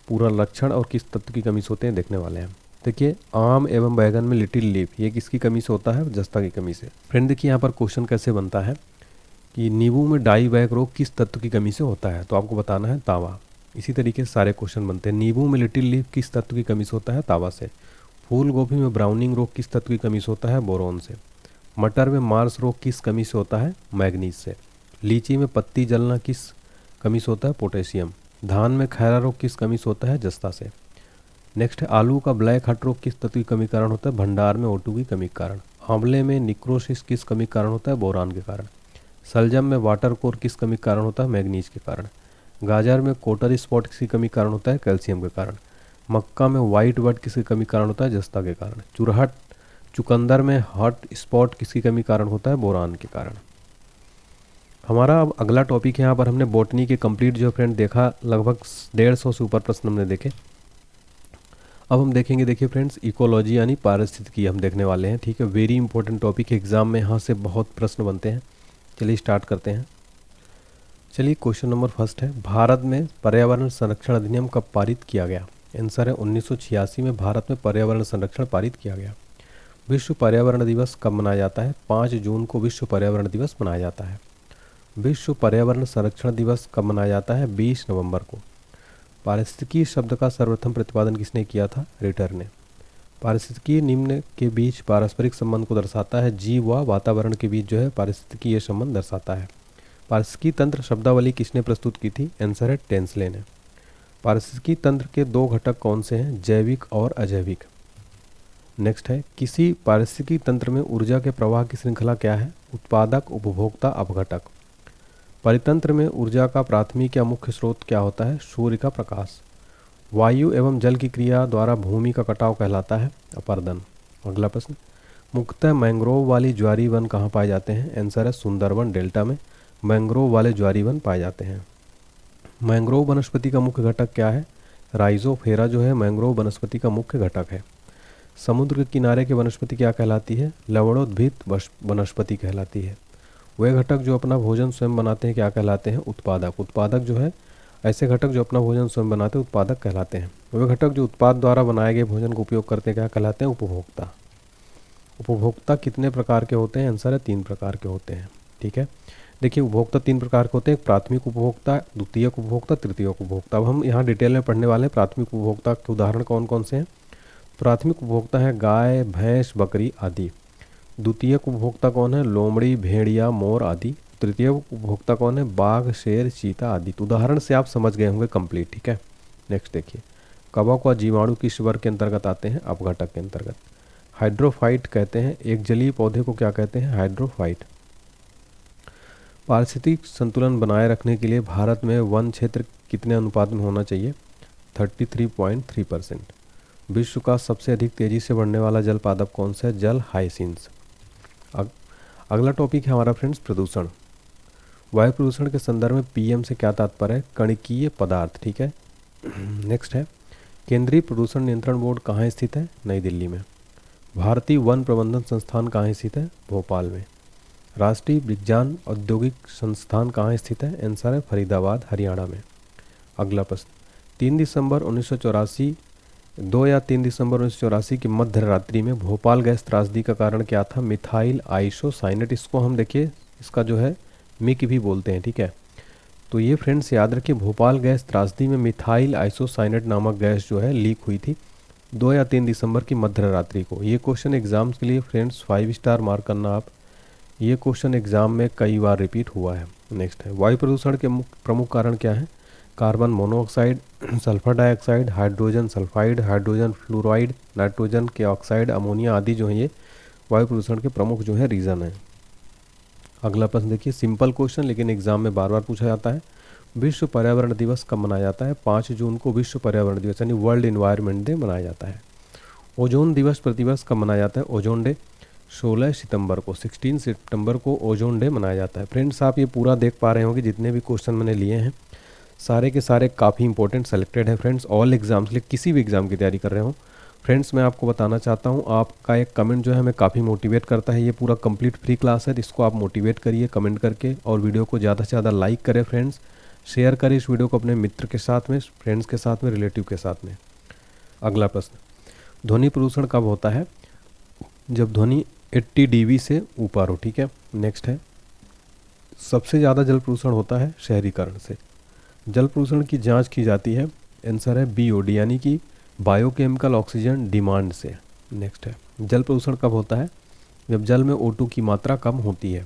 पूरा लक्षण और किस तत्व की कमी से होते हैं देखने वाले हैं। देखिए, आम एवं बैगन में लिटिल लीफ ये किसकी कमी से होता है? जस्ता की कमी से। फ्रेंड देखिए यहाँ पर क्वेश्चन कैसे बनता है कि नींबू में डाई बैक रोग किस तत्व की कमी से होता है? तो आपको बताना है तांबा। इसी तरीके से सारे क्वेश्चन बनते हैं। नींबू में लिटिल लीफ किस तत्व की कमी से होता है? तांबा से। फूल गोभी में ब्राउनिंग रोग किस तत्व की कमी से होता है? बोरोन से। मटर में मार्स रोग किस कमी से होता है? मैग्नीज से। लीची में पत्ती जलना किस कमी से होता है? पोटेशियम। धान में खैरा रोग किस कमी से होता है? जस्ता से। नेक्स्ट है, आलू का ब्लैक हट रोग किस तत्व की कमी के कारण होता है? भंडार में O2 की कमी के कारण। आंवले में निक्रोसिस किस कमी के कारण होता है? बोरान के कारण। सलजम में वाटर कोर किस कमी के कारण होता है? मैग्नीज के कारण। गाजर में कोटर स्पॉट किसकी कमी के कारण होता है? कैल्शियम के कारण। मक्का में वाइट बर्ड किसकी कमी के कारण होता है? जस्ता के कारण। चुरहट चुकंदर में हॉट स्पॉट किसकी कमी कारण होता है? बोरान के कारण। हमारा अब अगला टॉपिक है, यहाँ पर हमने बॉटनी के कंप्लीट जो फ्रेंड देखा, लगभग 150 से ऊपर प्रश्न हमने देखे। अब हम देखेंगे, देखिए फ्रेंड्स, इकोलॉजी यानी पारिस्थितिकी हम देखने वाले हैं। ठीक है, वेरी इंपॉर्टेंट टॉपिक, एग्जाम में यहाँ से बहुत प्रश्न बनते हैं। चलिए स्टार्ट करते हैं। चलिए क्वेश्चन नंबर फर्स्ट है, भारत में पर्यावरण संरक्षण अधिनियम कब पारित किया गया? आंसर है 1986 में भारत में पर्यावरण संरक्षण पारित किया गया। विश्व पर्यावरण दिवस कब मनाया जाता है? 5 जून को विश्व पर्यावरण दिवस मनाया जाता है। विश्व पर्यावरण संरक्षण दिवस कब मनाया जाता है? 20 नवंबर को। पारिस्थितिकी शब्द का सर्वप्रथम प्रतिपादन किसने किया था? रिटर ने। पारिस्थितिकी निम्न के बीच पारस्परिक संबंध को दर्शाता है, जीव व वातावरण के बीच जो है पारिस्थितिकी ये संबंध दर्शाता है। पारिस्थितिकी तंत्र शब्दावली किसने प्रस्तुत की थी? आंसर है टेंसले ने। पारिस्थितिकी तंत्र के दो घटक कौन से हैं? जैविक और अजैविक। नेक्स्ट है, किसी पारिस्थितिकी तंत्र में ऊर्जा के प्रवाह की श्रृंखला क्या है? उत्पादक, उपभोक्ता, अपघटक। परितंत्र में ऊर्जा का प्राथमिक या मुख्य स्रोत क्या होता है? सूर्य का प्रकाश। वायु एवं जल की क्रिया द्वारा भूमि का कटाव कहलाता है अपरदन। अगला प्रश्न, मुख्यतः मैंग्रोव वाली ज्वारी वन कहाँ पाए जाते हैं? आंसर है सुंदरबन डेल्टा में मैंग्रोव वाले ज्वारी वन पाए जाते हैं। मैंग्रोव वनस्पति का मुख्य घटक क्या है? राइजोफेरा जो है मैंग्रोव वनस्पति का मुख्य घटक है। समुद्र के किनारे की वनस्पति क्या कहलाती है? लवणोद्भिद वनस्पति कहलाती है। वे घटक जो अपना भोजन स्वयं बनाते हैं क्या कहलाते हैं? उत्पादक। उत्पादक जो है, ऐसे घटक जो अपना भोजन स्वयं बनाते हैं उत्पादक कहलाते हैं। वे घटक जो उत्पाद द्वारा बनाए गए भोजन का उपयोग करते हैं क्या कहलाते हैं? उपभोक्ता। उपभोक्ता कितने प्रकार के होते हैं? आंसर है 3 प्रकार के होते हैं। ठीक है, देखिए उपभोक्ता 3 प्रकार के होते हैं, प्राथमिक उपभोक्ता, द्वितीयक उपभोक्ता, तृतीयक उपभोक्ता। अब हम यहाँ डिटेल में पढ़ने वाले हैं प्राथमिक उपभोक्ता के उदाहरण कौन कौन से हैं। प्राथमिक उपभोक्ता है गाय, भैंस, बकरी आदि। द्वितीयक उपभोक्ता कौन है? लोमड़ी, भेड़िया, मोर आदि। तृतीय उपभोक्ता कौन है? बाघ, शेर, चीता आदि। तो उदाहरण से आप समझ गए होंगे कंप्लीट। ठीक है, नेक्स्ट देखिए, कवक व जीवाणु किस वर्ग के अंतर्गत आते हैं? अपघटक के अंतर्गत। हाइड्रोफाइट कहते हैं एक जलीय पौधे को, क्या कहते हैं? हाइड्रोफाइट। पारिस्थितिक संतुलन बनाए रखने के लिए भारत में वन क्षेत्र कितने अनुपात में होना चाहिए? 33.3%। विश्व का सबसे अधिक तेजी से बढ़ने वाला जल पादप कौन सा है? जल हाइसिंस। अगला टॉपिक है हमारा फ्रेंड्स प्रदूषण। वायु प्रदूषण के संदर्भ में पीएम से क्या तात्पर्य है? कणिकीय पदार्थ। ठीक है, नेक्स्ट है, केंद्रीय प्रदूषण नियंत्रण बोर्ड कहाँ स्थित है? नई दिल्ली में। भारतीय वन प्रबंधन संस्थान कहाँ स्थित है? भोपाल में। राष्ट्रीय विज्ञान औद्योगिक संस्थान कहाँ स्थित है? आंसर है फरीदाबाद, हरियाणा में। अगला प्रश्न, 3 दिसंबर 1984 2 या 3 दिसंबर 1984 की मध्य रात्रि में भोपाल गैस त्रासदी का कारण क्या था? Methyl isocyanate. इसको हम देखिए, इसका जो है मिक भी बोलते हैं। ठीक है, तो ये फ्रेंड्स याद रखिए, भोपाल गैस त्रासदी में मिथाइल आइसोसाइनेट नामक गैस जो है लीक हुई थी 2 या 3 दिसंबर की मध्य रात्रि को। ये क्वेश्चन एग्जाम्स के लिए फ्रेंड्स 5 स्टार मार्क करना आप, ये क्वेश्चन एग्जाम में कई बार रिपीट हुआ है। नेक्स्ट है, वायु प्रदूषण के प्रमुख कारण क्या है? Carbon monoxide, sulphur dioxide, hydrogen sulphide, hydrogen fluoride, nitrogen के ऑक्साइड, अमोनिया आदि जो है ये वायु प्रदूषण के प्रमुख जो है रीज़न है। अगला प्रश्न देखिए, सिंपल क्वेश्चन लेकिन एग्जाम में बार बार पूछा जाता है। विश्व पर्यावरण दिवस कब मनाया जाता है? 5 जून को विश्व पर्यावरण दिवस यानी वर्ल्ड इन्वायरमेंट डे मनाया जाता है। ओजोन दिवस प्रतिवर्ष कब मनाया जाता है? ओजोन डे 16 सितंबर को, 16 सितंबर को ओजोन डे मनाया जाता है। फ्रेंड्स आप ये पूरा देख पा रहे होंगे, जितने भी क्वेश्चन मैंने लिए हैं सारे के सारे काफ़ी इंपॉर्टेंट सेलेक्टेड है फ्रेंड्स। ऑल एग्जाम्स लिए किसी भी एग्ज़ाम की तैयारी कर रहे हो फ्रेंड्स, मैं आपको बताना चाहता हूँ, आपका एक कमेंट जो है हमें काफ़ी मोटिवेट करता है। ये पूरा कंप्लीट फ्री क्लास है, इसको आप मोटिवेट करिए कमेंट करके, और वीडियो को ज़्यादा से ज़्यादा लाइक करें फ्रेंड्स, शेयर करें इस वीडियो को अपने मित्र के साथ में, फ्रेंड्स के साथ में, रिलेटिव के साथ में। अगला प्रश्न, ध्वनि प्रदूषण कब होता है? जब ध्वनि 80 dB से ऊपर हो। ठीक है, नेक्स्ट है, सबसे ज़्यादा जल प्रदूषण होता है शहरीकरण से। जल प्रदूषण की जांच की जाती है, आंसर है BOD यानी कि बायोकेमिकल ऑक्सीजन डिमांड से। नेक्स्ट है, जल प्रदूषण कब होता है? जब जल में O2 की मात्रा कम होती है।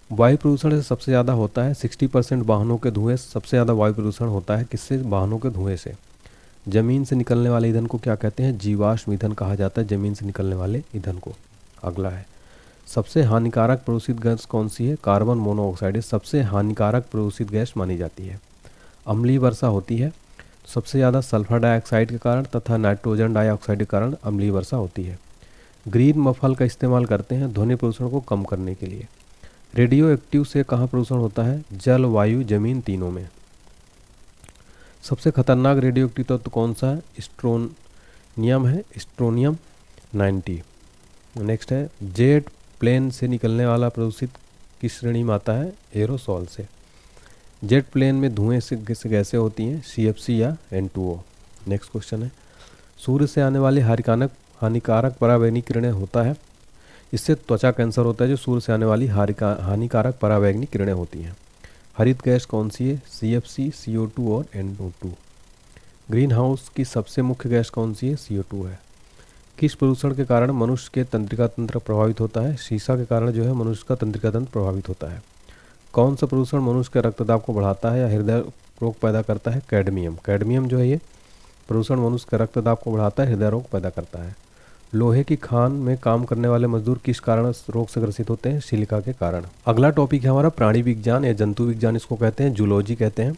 वायु प्रदूषण से सबसे ज़्यादा होता है 60% वाहनों के धुएं, सबसे ज़्यादा वायु प्रदूषण होता है किससे? वाहनों के धुएं से। ज़मीन से निकलने वाले ईंधन को क्या कहते हैं? जीवाश्म ईंधन कहा जाता है ज़मीन से निकलने वाले ईंधन को। अगला है, सबसे हानिकारक प्रदूषित गैस कौन सी है? कार्बन मोनोऑक्साइड सबसे हानिकारक प्रदूषित गैस मानी जाती है। अम्लीय वर्षा होती है सबसे ज़्यादा सल्फर डाइऑक्साइड के कारण तथा नाइट्रोजन डाइऑक्साइड के कारण अम्लीय वर्षा होती है। ग्रीन मफल का इस्तेमाल करते हैं ध्वनि प्रदूषण को कम करने के लिए। रेडियो एक्टिव से कहाँ प्रदूषण होता है? जल, वायु, जमीन, तीनों में। सबसे खतरनाक रेडियो एक्टिव तत्व कौन सा है? स्ट्रोनियम है, स्ट्रोनियम 90। नेक्स्ट है, जेट प्लेन से निकलने वाला प्रदूषित किस श्रेणी में आता है? एरोसॉल से। जेट प्लेन में धुएं से गैसें होती हैं, CFC या N2O। नेक्स्ट क्वेश्चन है, सूर्य से आने वाली हानिकारक पराबैंगनी किरणें होता है, इससे त्वचा कैंसर होता है जो सूर्य से आने वाली हानिकारक पराबैंगनी किरणें होती हैं। हरित गैस कौन सी है? CFC, CO2 और NO2। ग्रीन हाउस की सबसे मुख्य गैस कौन सी है? CO2 है। किस प्रदूषण के कारण मनुष्य के तंत्रिका तंत्र प्रभावित होता है? शीशा के कारण जो है मनुष्य का तंत्रिका तंत्र प्रभावित होता है। कौन सा प्रदूषण मनुष्य के रक्तदाब को बढ़ाता है या हृदय रोग पैदा करता है? कैडमियम। कैडमियम जो है ये प्रदूषण मनुष्य के रक्तदाब को बढ़ाता है, हृदय रोग पैदा करता है। लोहे की खान में काम करने वाले मजदूर किस कारण रोग से ग्रसित होते हैं? सिलिका के कारण। अगला टॉपिक है हमारा प्राणी विज्ञान या जंतु विज्ञान, इसको कहते हैं जूलॉजी कहते हैं।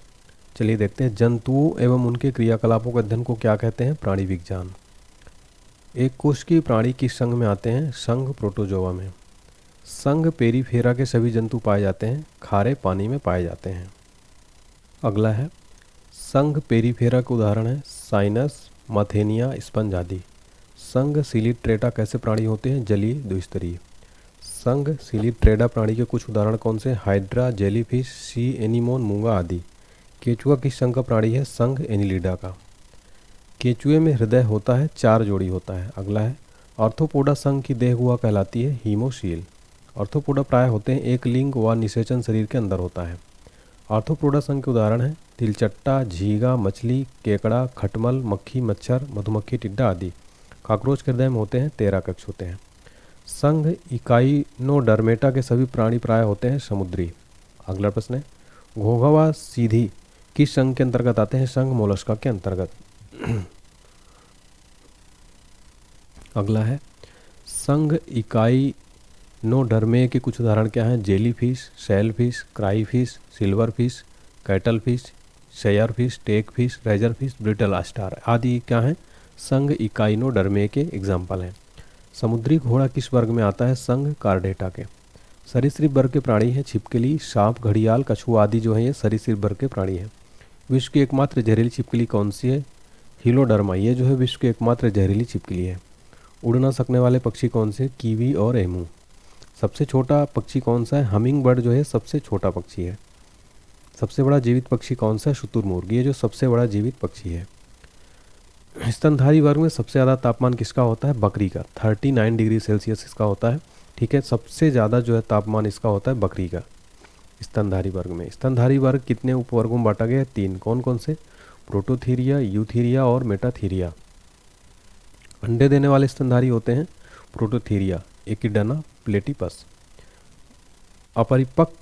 चलिए देखते हैं, जंतुओं एवं उनके क्रियाकलापों के अध्ययन को क्या कहते हैं? प्राणी विज्ञान। एक कोशिकीय प्राणी किस संघ में आते हैं? संघ प्रोटोजोआ में। संघ पेरिफेरा के सभी जंतु पाए जाते हैं, खारे पानी में पाए जाते हैं। अगला है, संघ पेरिफेरा के उदाहरण है साइनस, मथेनिया, स्पंज आदि। संघ सिलिट्रेटा कैसे प्राणी होते हैं? जलीय द्विस्तरीय। संघ सिलिट्रेटा प्राणी के कुछ उदाहरण कौन से? हाइड्रा, जेलीफिश, सी एनीमोन, मूंगा आदि। केचुआ किस संघ का प्राणी है? संघ एनिलिडा का। केचुए में हृदय होता है, 4 जोड़ी होता है। अगला है, आर्थ्रोपोडा संघ की देह गुहा कहलाती है हीमोशील। आर्थ्रोपोडा प्राय होते हैं एक लिंग व निषेचन शरीर के अंदर होता है। आर्थ्रोपोडा संघ के उदाहरण हैं तिलचट्टा, झींगा, मछली, केकड़ा, खटमल, मक्खी, मच्छर, मधुमक्खी, टिड्डा आदि। कॉकरोच के हृदय में होते हैं 13 कक्ष होते हैं। संघ इकाइनोडर्मेटा के सभी प्राणी प्राय होते हैं समुद्री। अगला प्रश्न है, घोंघा व सीधी किस संघ के अंतर्गत आते हैं? संघ मोलस्का के अंतर्गत। अगला है, संघ इकाइनोडर्मे के कुछ उदाहरण क्या हैं? Jellyfish, shellfish, crayfish, silverfish, cuttlefish, शेयरफिश, टेकफिश, रेजरफिश, ब्रिटल अस्टार आदि क्या हैं? संघ इकाइनोडर्मे के एग्जाम्पल हैं। समुद्री घोड़ा किस वर्ग में आता है? संघ कार्डेटा के। सरीसृप वर्ग के प्राणी हैं छिपकली, सांप, घड़ियाल, कछुआ आदि जो है ये सरीसृप वर्ग के प्राणी हैं। विश्व की एकमात्र जहरीली छिपकली कौन सी है? हिलोडर्मा, ये जो है विश्व की एकमात्र जहरीली छिपकली है। उड़ न सकने वाले पक्षी कौन से? कीवी और एमू। सबसे छोटा पक्षी कौन सा है? हमिंग बर्ड जो है सबसे छोटा पक्षी है। सबसे बड़ा जीवित पक्षी कौन सा है? शुतुरमुर्ग, ये जो सबसे बड़ा जीवित पक्षी है। स्तनधारी वर्ग में सबसे ज़्यादा तापमान किसका होता है? बकरी का, 39 डिग्री सेल्सियस इसका होता है। ठीक है, सबसे ज़्यादा जो है तापमान इसका होता है बकरी का स्तनधारी वर्ग में। स्तनधारी वर्ग कितने उपवर्गों में बांटा गया है? 3। कौन कौन से? प्रोटोथीरिया, यूथीरिया और मेटाथीरिया। अंडे देने वाले स्तनधारी होते हैं प्रोटोथीरिया, एकिडाना, प्लेटिपस। अपरिपक्व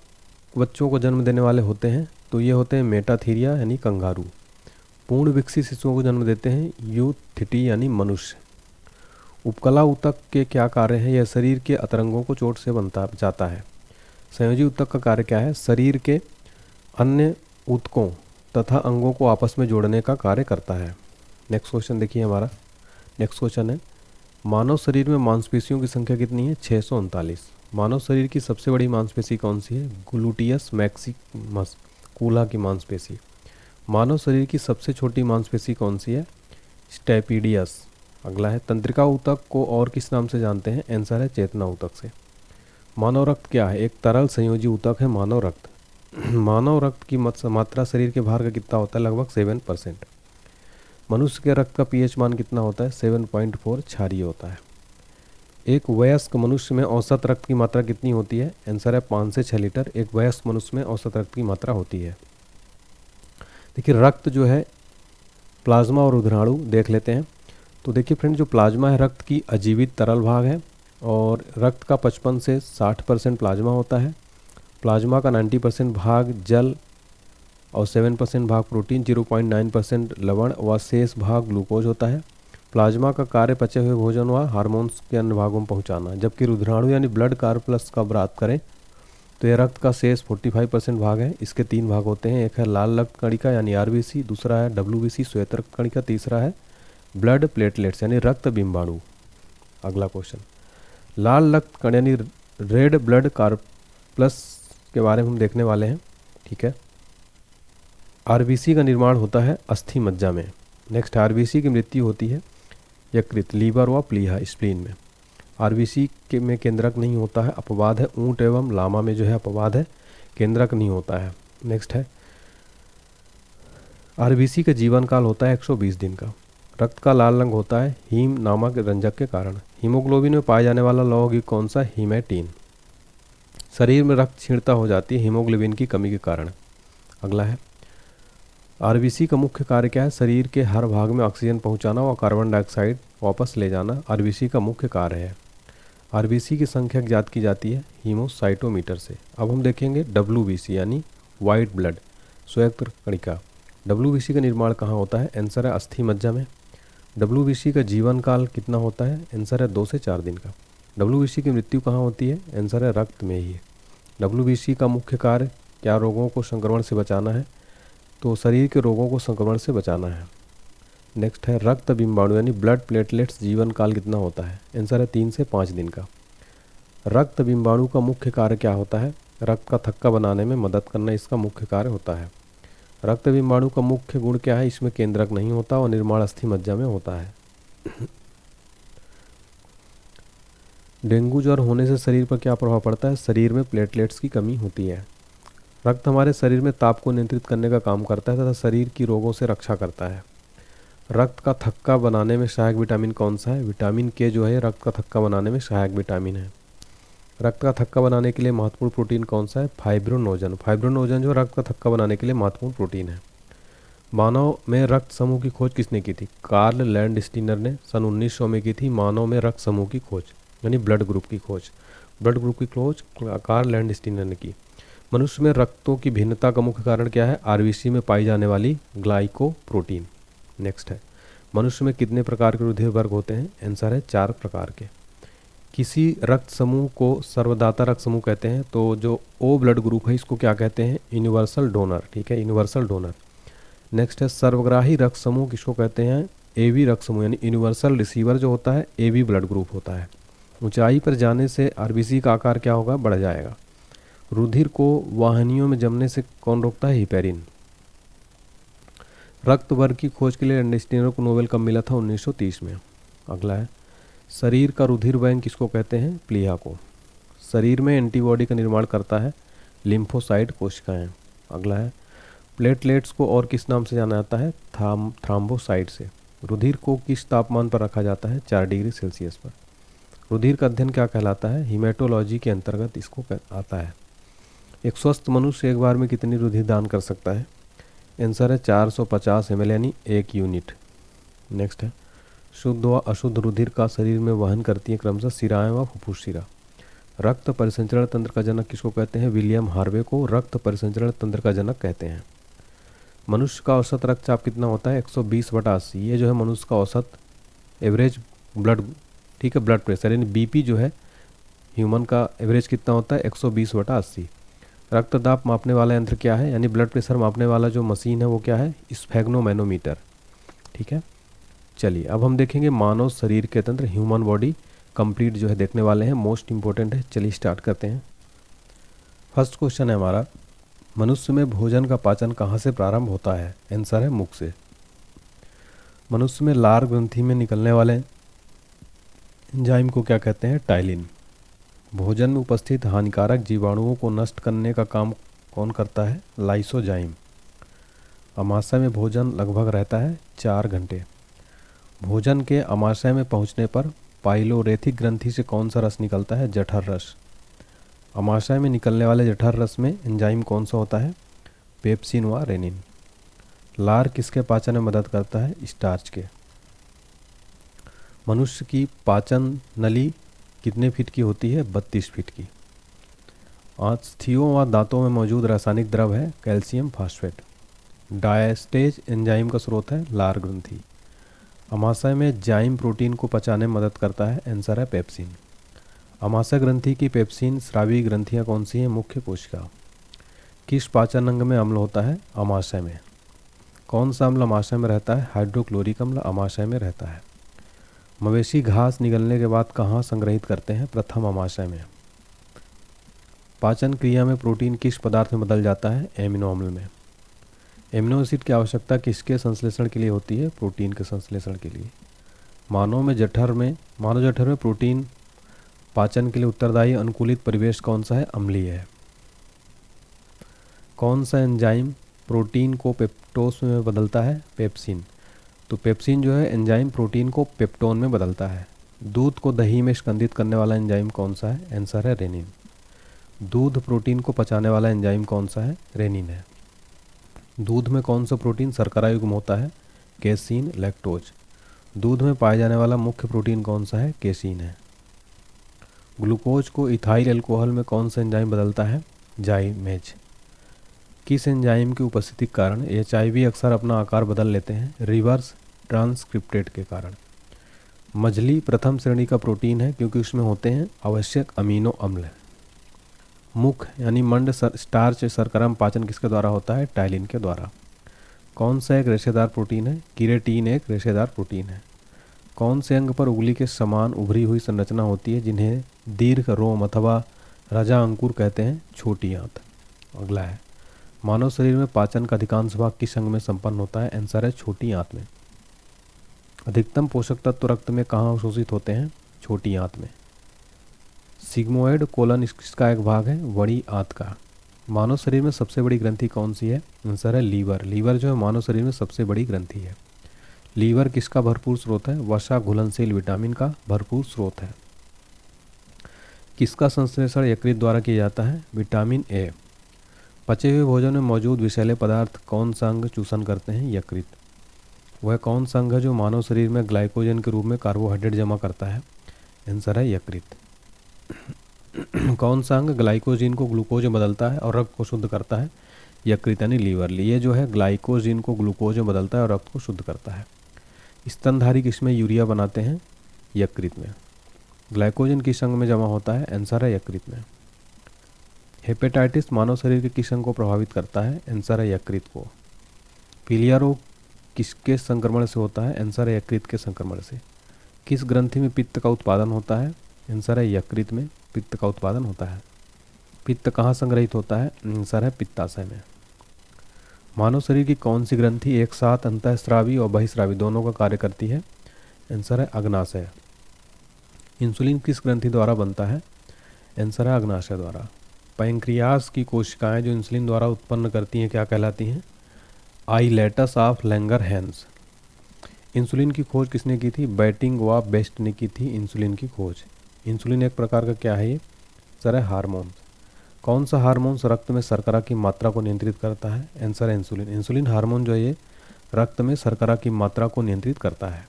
बच्चों को जन्म देने वाले होते हैं तो ये होते हैं मेटाथीरिया यानी कंगारू। पूर्ण विकसित शिशुओं को जन्म देते हैं यूथिटी यानी मनुष्य। उपकला ऊतक के क्या कार्य हैं? यह शरीर के अतरंगों को चोट से बचाता है। संयोजी ऊतक का कार्य क्या है? शरीर के अन्य ऊतकों तथा अंगों को आपस में जोड़ने का कार्य करता है। नेक्स्ट क्वेश्चन देखिए हमारा। नेक्स्ट क्वेश्चन है, मानव शरीर में मांसपेशियों की संख्या कितनी है? 639। मानव शरीर की सबसे बड़ी मांसपेशी कौन सी है? ग्लूटियस मैक्सिमस, कूल्हा की मांसपेशी। मानव शरीर की सबसे छोटी मांसपेशी कौन सी है? स्टेपिडियस। अगला है, तंत्रिका ऊतक को और किस नाम से जानते हैं? आंसर है चेतना ऊतक से। मानव रक्त क्या है? एक तरल संयोजी ऊतक है मानव रक्त। मानव रक्त की मात्रा शरीर के भार का कितना होता है? लगभग 7%। मनुष्य के रक्त का पीएच मान कितना होता है? 7.4 क्षारीय होता है। एक वयस्क मनुष्य में औसत रक्त की मात्रा कितनी होती है? आंसर है 5 से 6 लीटर एक वयस्क मनुष्य में औसत रक्त की मात्रा होती है। देखिए रक्त जो है प्लाज्मा और उद्राणु देख लेते हैं। तो देखिए फ्रेंड, जो प्लाज्मा है रक्त की अजीवित तरल भाग है और रक्त का 55 से 60% प्लाज्मा होता है। प्लाज्मा का 90% भाग जल और 7% भाग प्रोटीन, 0.9% लवण व शेष भाग ग्लूकोज होता है। प्लाज्मा का कार्य पचे हुए भोजन व हार्मोन्स के अन्य भागों में पहुंचाना। जबकि रुधिराणु यानी ब्लड कार्पल्स का बात करें तो यह रक्त का शेष 45% भाग है। इसके 3 भाग होते हैं, एक है लाल रक्त कणिका यानी आरबीसी, दूसरा है डब्ल्यूबीसी श्वेत रक्त कणिका, तीसरा है ब्लड प्लेटलेट्स यानी रक्त बिंबाणु। अगला क्वेश्चन, लाल रक्त कण यानी रेड ब्लड कार्पल्स के बारे में हम देखने वाले हैं। ठीक है, आरबीसी का निर्माण होता है अस्थि मज्जा में। नेक्स्ट, आरबीसी की मृत्यु होती है यकृत, लीवर व प्लीहा स्प्लीन में। आरबीसी के में केंद्रक नहीं होता है, अपवाद है। ऊंट एवं लामा में जो है अपवाद है, केंद्रक नहीं होता है। नेक्स्ट है, आरबीसी का जीवन काल होता है 120 दिन का। रक्त का लाल रंग होता है हीम नामक रंजक के कारण। हीमोग्लोबिन में पाया जाने वाला लौह कौन सा? हीमेटीन। शरीर में रक्त क्षीणता हो जाती है हीमोग्लोबिन की कमी के कारण। अगला है, आरबीसी का मुख्य कार्य क्या है? शरीर के हर भाग में ऑक्सीजन पहुंचाना और कार्बन डाइऑक्साइड वापस ले जाना आरबीसी का मुख्य कार्य है। आरबीसी की संख्या ज्ञात की जाती है हीमोसाइटोमीटर से। अब हम देखेंगे डब्ल्यूबीसी यानी वाइट ब्लड श्वेत कणिका। डब्ल्यूबीसी का निर्माण कहाँ होता है? आंसर है अस्थि मज्जा में। डब्ल्यूबीसी का जीवन काल कितना होता है? आंसर है 2 से 4 दिन का। डब्ल्यूबीसी की मृत्यु कहाँ होती है? आंसर है रक्त में ही है। डब्ल्यूबीसी का मुख्य कार्य क्या? रोगों को संक्रमण से बचाना है, तो शरीर के रोगों को संक्रमण से बचाना है। नेक्स्ट है, रक्त बिंबाणु यानी ब्लड प्लेटलेट्स जीवन काल कितना होता है? आंसर है 3 से 5 दिन का। रक्त बिंबाणु का मुख्य कार्य क्या होता है? रक्त का थक्का बनाने में मदद करना इसका मुख्य कार्य होता है। रक्त बिंबाणु का मुख्य गुण क्या है? इसमें केंद्रक नहीं होता और निर्माण अस्थि मज्जा में होता है। डेंगू ज्वर होने से शरीर पर क्या प्रभाव पड़ता है? शरीर में प्लेटलेट्स की कमी होती है। रक्त हमारे शरीर में ताप को नियंत्रित करने का काम करता है तथा शरीर की रोगों से रक्षा करता है। रक्त का थक्का बनाने में सहायक विटामिन कौन सा है? विटामिन के जो है रक्त का थक्का बनाने में सहायक विटामिन है। रक्त का थक्का बनाने के लिए महत्वपूर्ण प्रोटीन कौन सा है? फाइब्रोनोजन। फाइब्रोनोजन जो रक्त का थक्का बनाने के लिए महत्वपूर्ण प्रोटीन है। मानव में रक्त समूह की खोज किसने की थी? कार्ल लैंडस्टीनर ने सन 1900 में की थी मानव में रक्त समूह की खोज यानी ब्लड ग्रुप की खोज। ब्लड ग्रुप की खोज कार्ल लैंडस्टीनर ने की। मनुष्य में रक्तों की भिन्नता का मुख्य कारण क्या है? आरबीसी में पाई जाने वाली ग्लाइकोप्रोटीन। नेक्स्ट है, मनुष्य में कितने प्रकार के रुधिर वर्ग होते हैं? आंसर है 4 प्रकार के। किसी रक्त समूह को सर्वदाता रक्त समूह कहते हैं, तो जो ओ ब्लड ग्रुप है इसको क्या कहते हैं? Universal donor. ठीक है, यूनिवर्सल डोनर। नेक्स्ट है, सर्वग्राही रक्त समूह किसको कहते हैं? एवी रक्त समूह यानी यूनिवर्सल रिसीवर जो होता है एवी ब्लड ग्रुप होता है। ऊंचाई पर जाने से आरबीसी का आकार क्या होगा? बढ़ जाएगा। रुधिर को वाहिनियों में जमने से कौन रोकता है? हिपेरिन। रक्त वर्ग की खोज के लिए लैंडस्टीनर को नोबेल कब मिला था? 1930 में। अगला है, शरीर का रुधिर बैंक किसको कहते हैं? प्लीहा को। शरीर में एंटीबॉडी का निर्माण करता है लिम्फोसाइट कोशिकाएं। अगला है, प्लेटलेट्स को और किस नाम से जाना जाता है? थ्राम्बोसाइट से। रुधिर को किस तापमान पर रखा जाता है? 4 डिग्री सेल्सियस पर। रुधिर का अध्ययन क्या कहलाता है? हीमेटोलॉजी के अंतर्गत इसको आता है। एक स्वस्थ मनुष्य एक बार में कितनी रुधिर दान कर सकता है? आंसर है 450 ml यानी 1 यूनिट। नेक्स्ट है, शुद्ध व अशुद्ध रुधिर का शरीर में वहन करती है क्रमशः शिराएं व फुफ्फुस शिरा। रक्त परिसंचरण तंत्र का जनक किसको कहते हैं? विलियम हार्वे को रक्त परिसंचरण तंत्र का जनक कहते हैं। मनुष्य का औसत रक्तचाप कितना होता है? 120/80। ये जो है मनुष्य का औसत एवरेज ब्लड, ठीक है, ब्लड प्रेशर यानी बीपी जो है ह्यूमन का एवरेज कितना होता है? 120/80। रक्तदाब मापने वाला यंत्र क्या है? यानी ब्लड प्रेशर मापने वाला जो मशीन है वो क्या है? स्फेग्नोमैनोमीटर। ठीक है, चलिए अब हम देखेंगे मानव शरीर के तंत्र, ह्यूमन बॉडी कंप्लीट जो है देखने वाले हैं, मोस्ट इंपॉर्टेंट है। चलिए स्टार्ट करते हैं। फर्स्ट क्वेश्चन है हमारा, मनुष्य में भोजन का पाचन कहाँ से प्रारंभ होता है? आंसर है मुख से। मनुष्य में लार ग्रंथि में निकलने वाले एंजाइम को क्या कहते हैं? टाइलिन। भोजन में उपस्थित हानिकारक जीवाणुओं को नष्ट करने का काम कौन करता है? लाइसोजाइम। अमाशय में भोजन लगभग रहता है 4 घंटे। भोजन के अमाशय में पहुंचने पर पाइलोरेथिक ग्रंथि से कौन सा रस निकलता है? जठर रस। अमाशय में निकलने वाले जठर रस में एंजाइम कौन सा होता है? पेप्सिन व रेनिन। लार किसके पाचन में मदद करता है? स्टार्च के। मनुष्य की पाचन नली कितने फीट की होती है? 32 फीट की। अस्थियों व दांतों में मौजूद रासायनिक द्रव है कैल्शियम फास्फेट। डायस्टेज एंजाइम का स्रोत है लार ग्रंथि। अमाशय में जाइम प्रोटीन को पचाने में मदद करता है। आंसर है पेप्सिन। अमाशय ग्रंथि की पेप्सिन स्रावी ग्रंथियां कौन सी हैं? मुख्य कोशिका। किस पाचन अंग में अम्ल होता है? अमाशय में। कौन सा अम्ल अमाशय में रहता है? हाइड्रोक्लोरिक अम्ल अमाशय में रहता है। मवेशी घास निगलने के बाद कहाँ संग्रहित करते हैं? प्रथम अमाशय में। पाचन क्रिया में प्रोटीन किस पदार्थ में बदल जाता है? एमिनो अम्ल में। एमिनो एसिड की आवश्यकता किसके संश्लेषण के लिए होती है? प्रोटीन के संश्लेषण के लिए। मानव जठर में प्रोटीन पाचन के लिए उत्तरदायी अनुकूलित परिवेश कौन सा है? अम्लीय है। कौन सा एंजाइम प्रोटीन को पेप्टोस में बदलता है? पेप्सिन। तो पेप्सिन जो है एंजाइम प्रोटीन को पेप्टोन में बदलता है। दूध को दही में स्कंदित करने वाला एंजाइम कौन सा है? आंसर है रेनिन। दूध प्रोटीन को पचाने वाला एंजाइम कौन सा है? रेनिन है। दूध में कौन सा प्रोटीन शर्करा युग्म होता है? Casein, lactose. दूध में पाए जाने वाला मुख्य प्रोटीन कौन सा है? केसीन है। ग्लूकोज को इथाइल अल्कोहल में कौन सा एंजाइम बदलता है? जाइमेज। किस एंजाइम की उपस्थिति के कारण एचआईवी अक्सर अपना आकार बदल लेते हैं? रिवर्स ट्रांसक्रिप्टेट के कारण। मछली प्रथम श्रेणी का प्रोटीन है क्योंकि उसमें होते हैं आवश्यक अमीनो अम्ल। मुख यानी मंड स्टार्च शर्करा में पाचन किसके द्वारा होता है? टाइलिन के द्वारा। कौन सा एक रेशेदार प्रोटीन है? कीरेटीन एक रेशेदार प्रोटीन है। कौन से अंग पर उंगली के समान उभरी हुई संरचना होती है जिन्हें दीर्घ रोम अथवा रजा अंकुर कहते हैं? छोटी आंत। अगला है, मानव शरीर में पाचन का अधिकांश भाग किस अंग में संपन्न होता है? आंसर है छोटी आंत में। अधिकतम पोषक तत्व रक्त में कहाँ अवशोषित होते हैं? छोटी आंत में। सिग्मोइड कोलन इसका एक भाग है? बड़ी आंत का। मानव शरीर में सबसे बड़ी ग्रंथि कौन सी है? आंसर है लीवर। लीवर जो है मानव शरीर में सबसे बड़ी ग्रंथि है। लीवर किसका भरपूर स्रोत है? वसा घुलनशील विटामिन का भरपूर स्रोत है। किसका संश्लेषण यकृत द्वारा किया जाता है? Vitamin A. पचे हुए भोजन में मौजूद विषैले पदार्थ कौन सा अंग चूषण करते हैं? यकृत। वह कौन सा अंग है जो मानव शरीर में ग्लाइकोजन के रूप में कार्बोहाइड्रेट जमा करता है? आंसर है यकृत। कौन सा अंग ग्लाइकोजिन को ग्लूकोज में बदलता है और रक्त को शुद्ध करता है? यकृत यानी लीवर। ये जो है ग्लाइकोजिन को ग्लूकोज में बदलता है और रक्त को शुद्ध करता है। स्तनधारी किसमें यूरिया बनाते हैं? यकृत में। ग्लाइकोजन किस अंग में जमा होता है? आंसर है यकृत में। हेपेटाइटिस मानव शरीर के किस अंग को प्रभावित करता है? आंसर है यकृत को। पीलिया रोग किसके संक्रमण से होता है? आंसर है यकृत के संक्रमण से। किस ग्रंथि में पित्त का उत्पादन होता है? आंसर है यकृत में पित्त का उत्पादन होता है। पित्त कहाँ संग्रहित होता है? आंसर है पित्ताशय में। मानव शरीर की कौन सी ग्रंथि एक साथ अंतःस्रावी और बहिस्रावी दोनों का कार्य करती है? आंसर है अग्नाशय। इंसुलिन किस ग्रंथि द्वारा बनता है? आंसर है अग्नाशय द्वारा। पैंक्रियास की कोशिकाएं जो इंसुलिन द्वारा उत्पन्न करती हैं क्या कहलाती हैं? आइलेटस ऑफ लैंगरहैंस। इंसुलिन की खोज किसने की थी? बैटिंग व बेस्ट ने की थी इंसुलिन की खोज। इंसुलिन एक प्रकार का क्या है? ये सर है हार्मोन। कौन सा हार्मोन रक्त में शर्करा की मात्रा को नियंत्रित करता है? आंसर है इंसुलिन। इंसुलिन हार्मोन जो है ये रक्त में शर्करा की मात्रा को नियंत्रित करता है।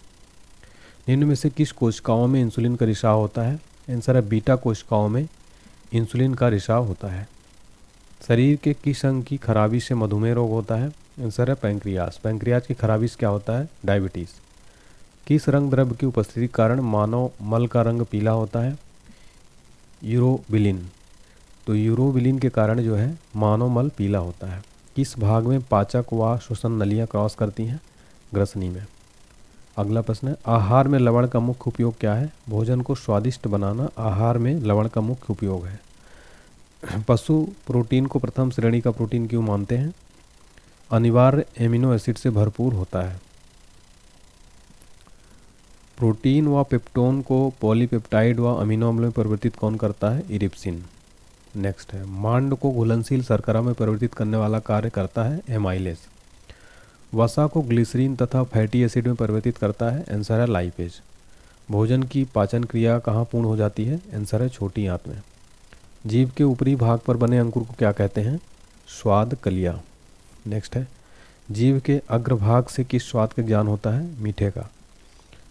निम्न में से किस कोशिकाओं में इंसुलिन का रिसाव होता है? आंसर है बीटा कोशिकाओं में इंसुलिन का रिसाव होता है। शरीर के किस अंग की खराबी से मधुमेह रोग होता है? आंसर है पैंक्रियास। पैंक्रियास की खराबी से क्या होता है? डायबिटीज़। किस रंग द्रव्य की उपस्थिति के कारण मानव मल का रंग पीला होता है? यूरोबिलिन। तो यूरोबिलिन के कारण जो है मानव मल पीला होता है। किस भाग में पाचक व श्वसन नलियाँ क्रॉस करती हैं? ग्रसनी में। अगला प्रश्न है, आहार में लवण का मुख्य उपयोग क्या है? भोजन को स्वादिष्ट बनाना आहार में लवण का मुख्य उपयोग है। पशु प्रोटीन को प्रथम श्रेणी का प्रोटीन क्यों मानते हैं? अनिवार्य एमिनो एसिड से भरपूर होता है। प्रोटीन व पेप्टोन को पॉलीपेप्टाइड व अमीनो अम्ल में परिवर्तित कौन करता है? इरिप्सिन। नेक्स्ट है, मांड को घुलनशील शर्करा में परिवर्तित करने वाला कार्य करता है एमाइलेज। वसा को ग्लिसरीन तथा फैटी एसिड में परिवर्तित करता है? आंसर है लाइपेज। भोजन की पाचन क्रिया कहाँ पूर्ण हो जाती है? आंसर है छोटी आंत में। जीभ के ऊपरी भाग पर बने अंकुर को क्या कहते हैं? स्वाद कलिया। नेक्स्ट है, जीभ के अग्रभाग से किस स्वाद का ज्ञान होता है? मीठे का।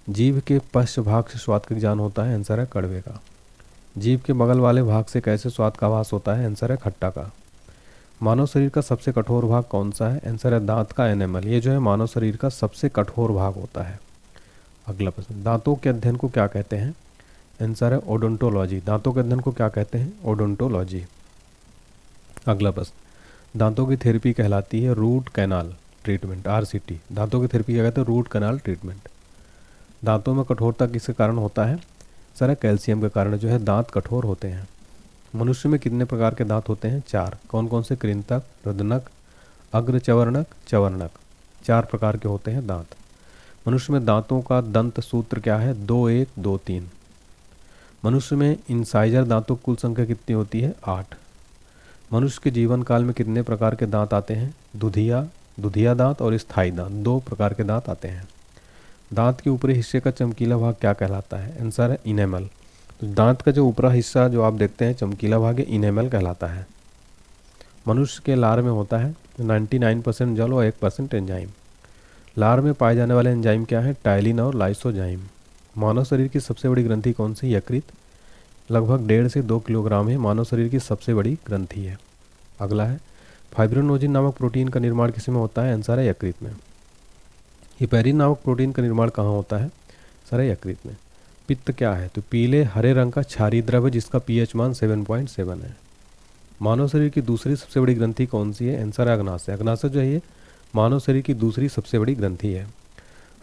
जीभ के पश्च भाग से स्वाद का ज्ञान होता है? आंसर है कड़वे का। जीभ के बगल वाले भाग से कैसे स्वाद का आभास होता है? आंसर है खट्टा का। मानव शरीर का सबसे कठोर भाग कौन सा है? आंसर है दांत का एनेमल। ये जो है मानव शरीर का सबसे कठोर भाग होता है। अगला प्रश्न, दांतों के अध्ययन को क्या कहते हैं? आंसर है ओडोंटोलॉजी। दांतों के अध्ययन को क्या कहते हैं? ओडोंटोलॉजी। अगला प्रश्न, दांतों की थेरेपी कहलाती है रूट कैनाल ट्रीटमेंट, RCT। दांतों की थेरेपी क्या कहते हैं? Root canal treatment. दांतों में कठोरता किसके कारण होता है? सर कैल्शियम के कारण जो है दांत कठोर होते हैं। मनुष्य में कितने प्रकार के दांत होते हैं? 4। कौन कौन से? कृंतक, रुदनक, अग्रचवर्णक, चवर्णक। 4 प्रकार के होते हैं दांत। मनुष्य में दांतों का दंत सूत्र क्या है? 2 1 2 3। मनुष्य में इंसाइजर दांतों की कुल संख्या कितनी होती है? 8। मनुष्य के जीवन काल में कितने प्रकार के दांत आते हैं? दुधिया दांत और स्थायी दांत, 2 प्रकार के दांत आते हैं। दांत के ऊपरी हिस्से का चमकीला भाग क्या कहलाता है? आंसर है इनेमल। तो दांत का जो ऊपरा हिस्सा जो आप देखते हैं चमकीला भाग है, इनेमल कहलाता है। मनुष्य के लार में होता है 99% जल और 1% एंजाइम। लार में पाए जाने वाले एंजाइम क्या है? टाइलिन और लाइसोजाइम। मानव शरीर की सबसे बड़ी ग्रंथि कौन सी? यकृत। लगभग 1.5 से 2 किलोग्राम है, मानव शरीर की सबसे बड़ी ग्रंथि है। अगला है फाइब्रोनोजिन नामक प्रोटीन का निर्माण किस में होता है? आंसर है यकृत में। हिपैरिन नामक प्रोटीन का निर्माण कहाँ होता है? सर है यकृत में। पित्त क्या है? तो पीले हरे रंग का क्षारीय द्रव्य जिसका पीएच मान 7.7 है। मानव शरीर की दूसरी सबसे बड़ी ग्रंथि कौन सी है? आंसर है अग्नाशय। अग्नाशय जो है ये मानव शरीर की दूसरी सबसे बड़ी ग्रंथि है।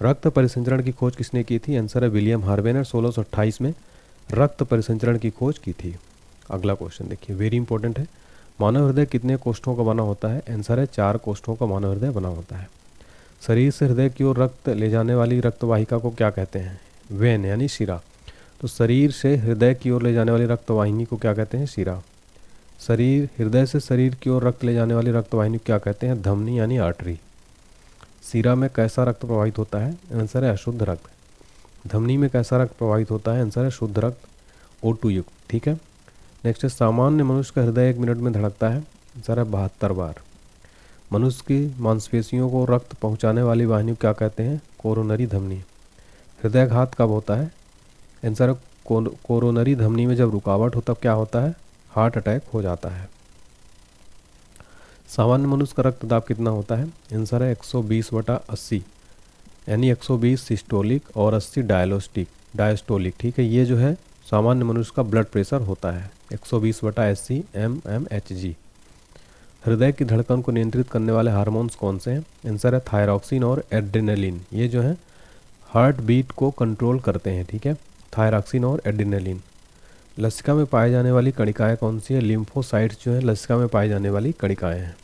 रक्त परिसंचरण की खोज किसने की थी? आंसर है विलियम हार्वे ने 1628 में रक्त परिसंचरण की खोज की थी। अगला क्वेश्चन देखिए, वेरी इंपॉर्टेंट है। मानव हृदय कितने कोष्ठों का बना होता है? आंसर है 4 कोष्ठों का मानव हृदय बना होता है। शरीर से हृदय की ओर रक्त ले जाने वाली रक्तवाहिका को क्या कहते हैं? वेन यानी शिरा। तो शरीर से हृदय की ओर ले जाने वाली रक्तवाहिनी को क्या कहते हैं? शिरा। हृदय से शरीर की ओर रक्त ले जाने वाली रक्तवाहिनी को क्या कहते हैं? धमनी यानी आर्टरी। शिरा में कैसा रक्त प्रवाहित होता है? आंसर है अशुद्ध रक्त। धमनी में कैसा रक्त प्रवाहित होता है? आंसर है शुद्ध रक्त, O2 युक्त। ठीक है। नेक्स्ट है सामान्य मनुष्य का हृदय 1 मिनट में धड़कता है? आंसर है 72 बार। मनुष्य की मांसपेशियों को रक्त पहुंचाने वाली वाहिनी को क्या कहते हैं? कोरोनरी धमनी। हृदयघात कब होता है? आंसर है कोरोनरी धमनी में जब रुकावट हो तब क्या होता है? हार्ट अटैक हो जाता है। सामान्य मनुष्य का रक्तदाब कितना होता है? आंसर है 120/80 यानी 120 सिस्टोलिक और 80 डायस्टोलिक। ठीक है, ये जो है सामान्य मनुष्य का ब्लड प्रेशर होता है 120/80 mmHg। हृदय की धड़कन को नियंत्रित करने वाले हार्मोन्स कौन से हैं? आंसर है थायरॉक्सिन और एड्रेनलिन। ये जो है हार्ट बीट को कंट्रोल करते हैं। ठीक है, थायरॉक्सिन और एड्रेनलिन। लसिका में पाए जाने वाली कणिकाएं कौन सी है? लिम्फोसाइट्स जो है लसिका में पाई जाने वाली कणिकाएं हैं।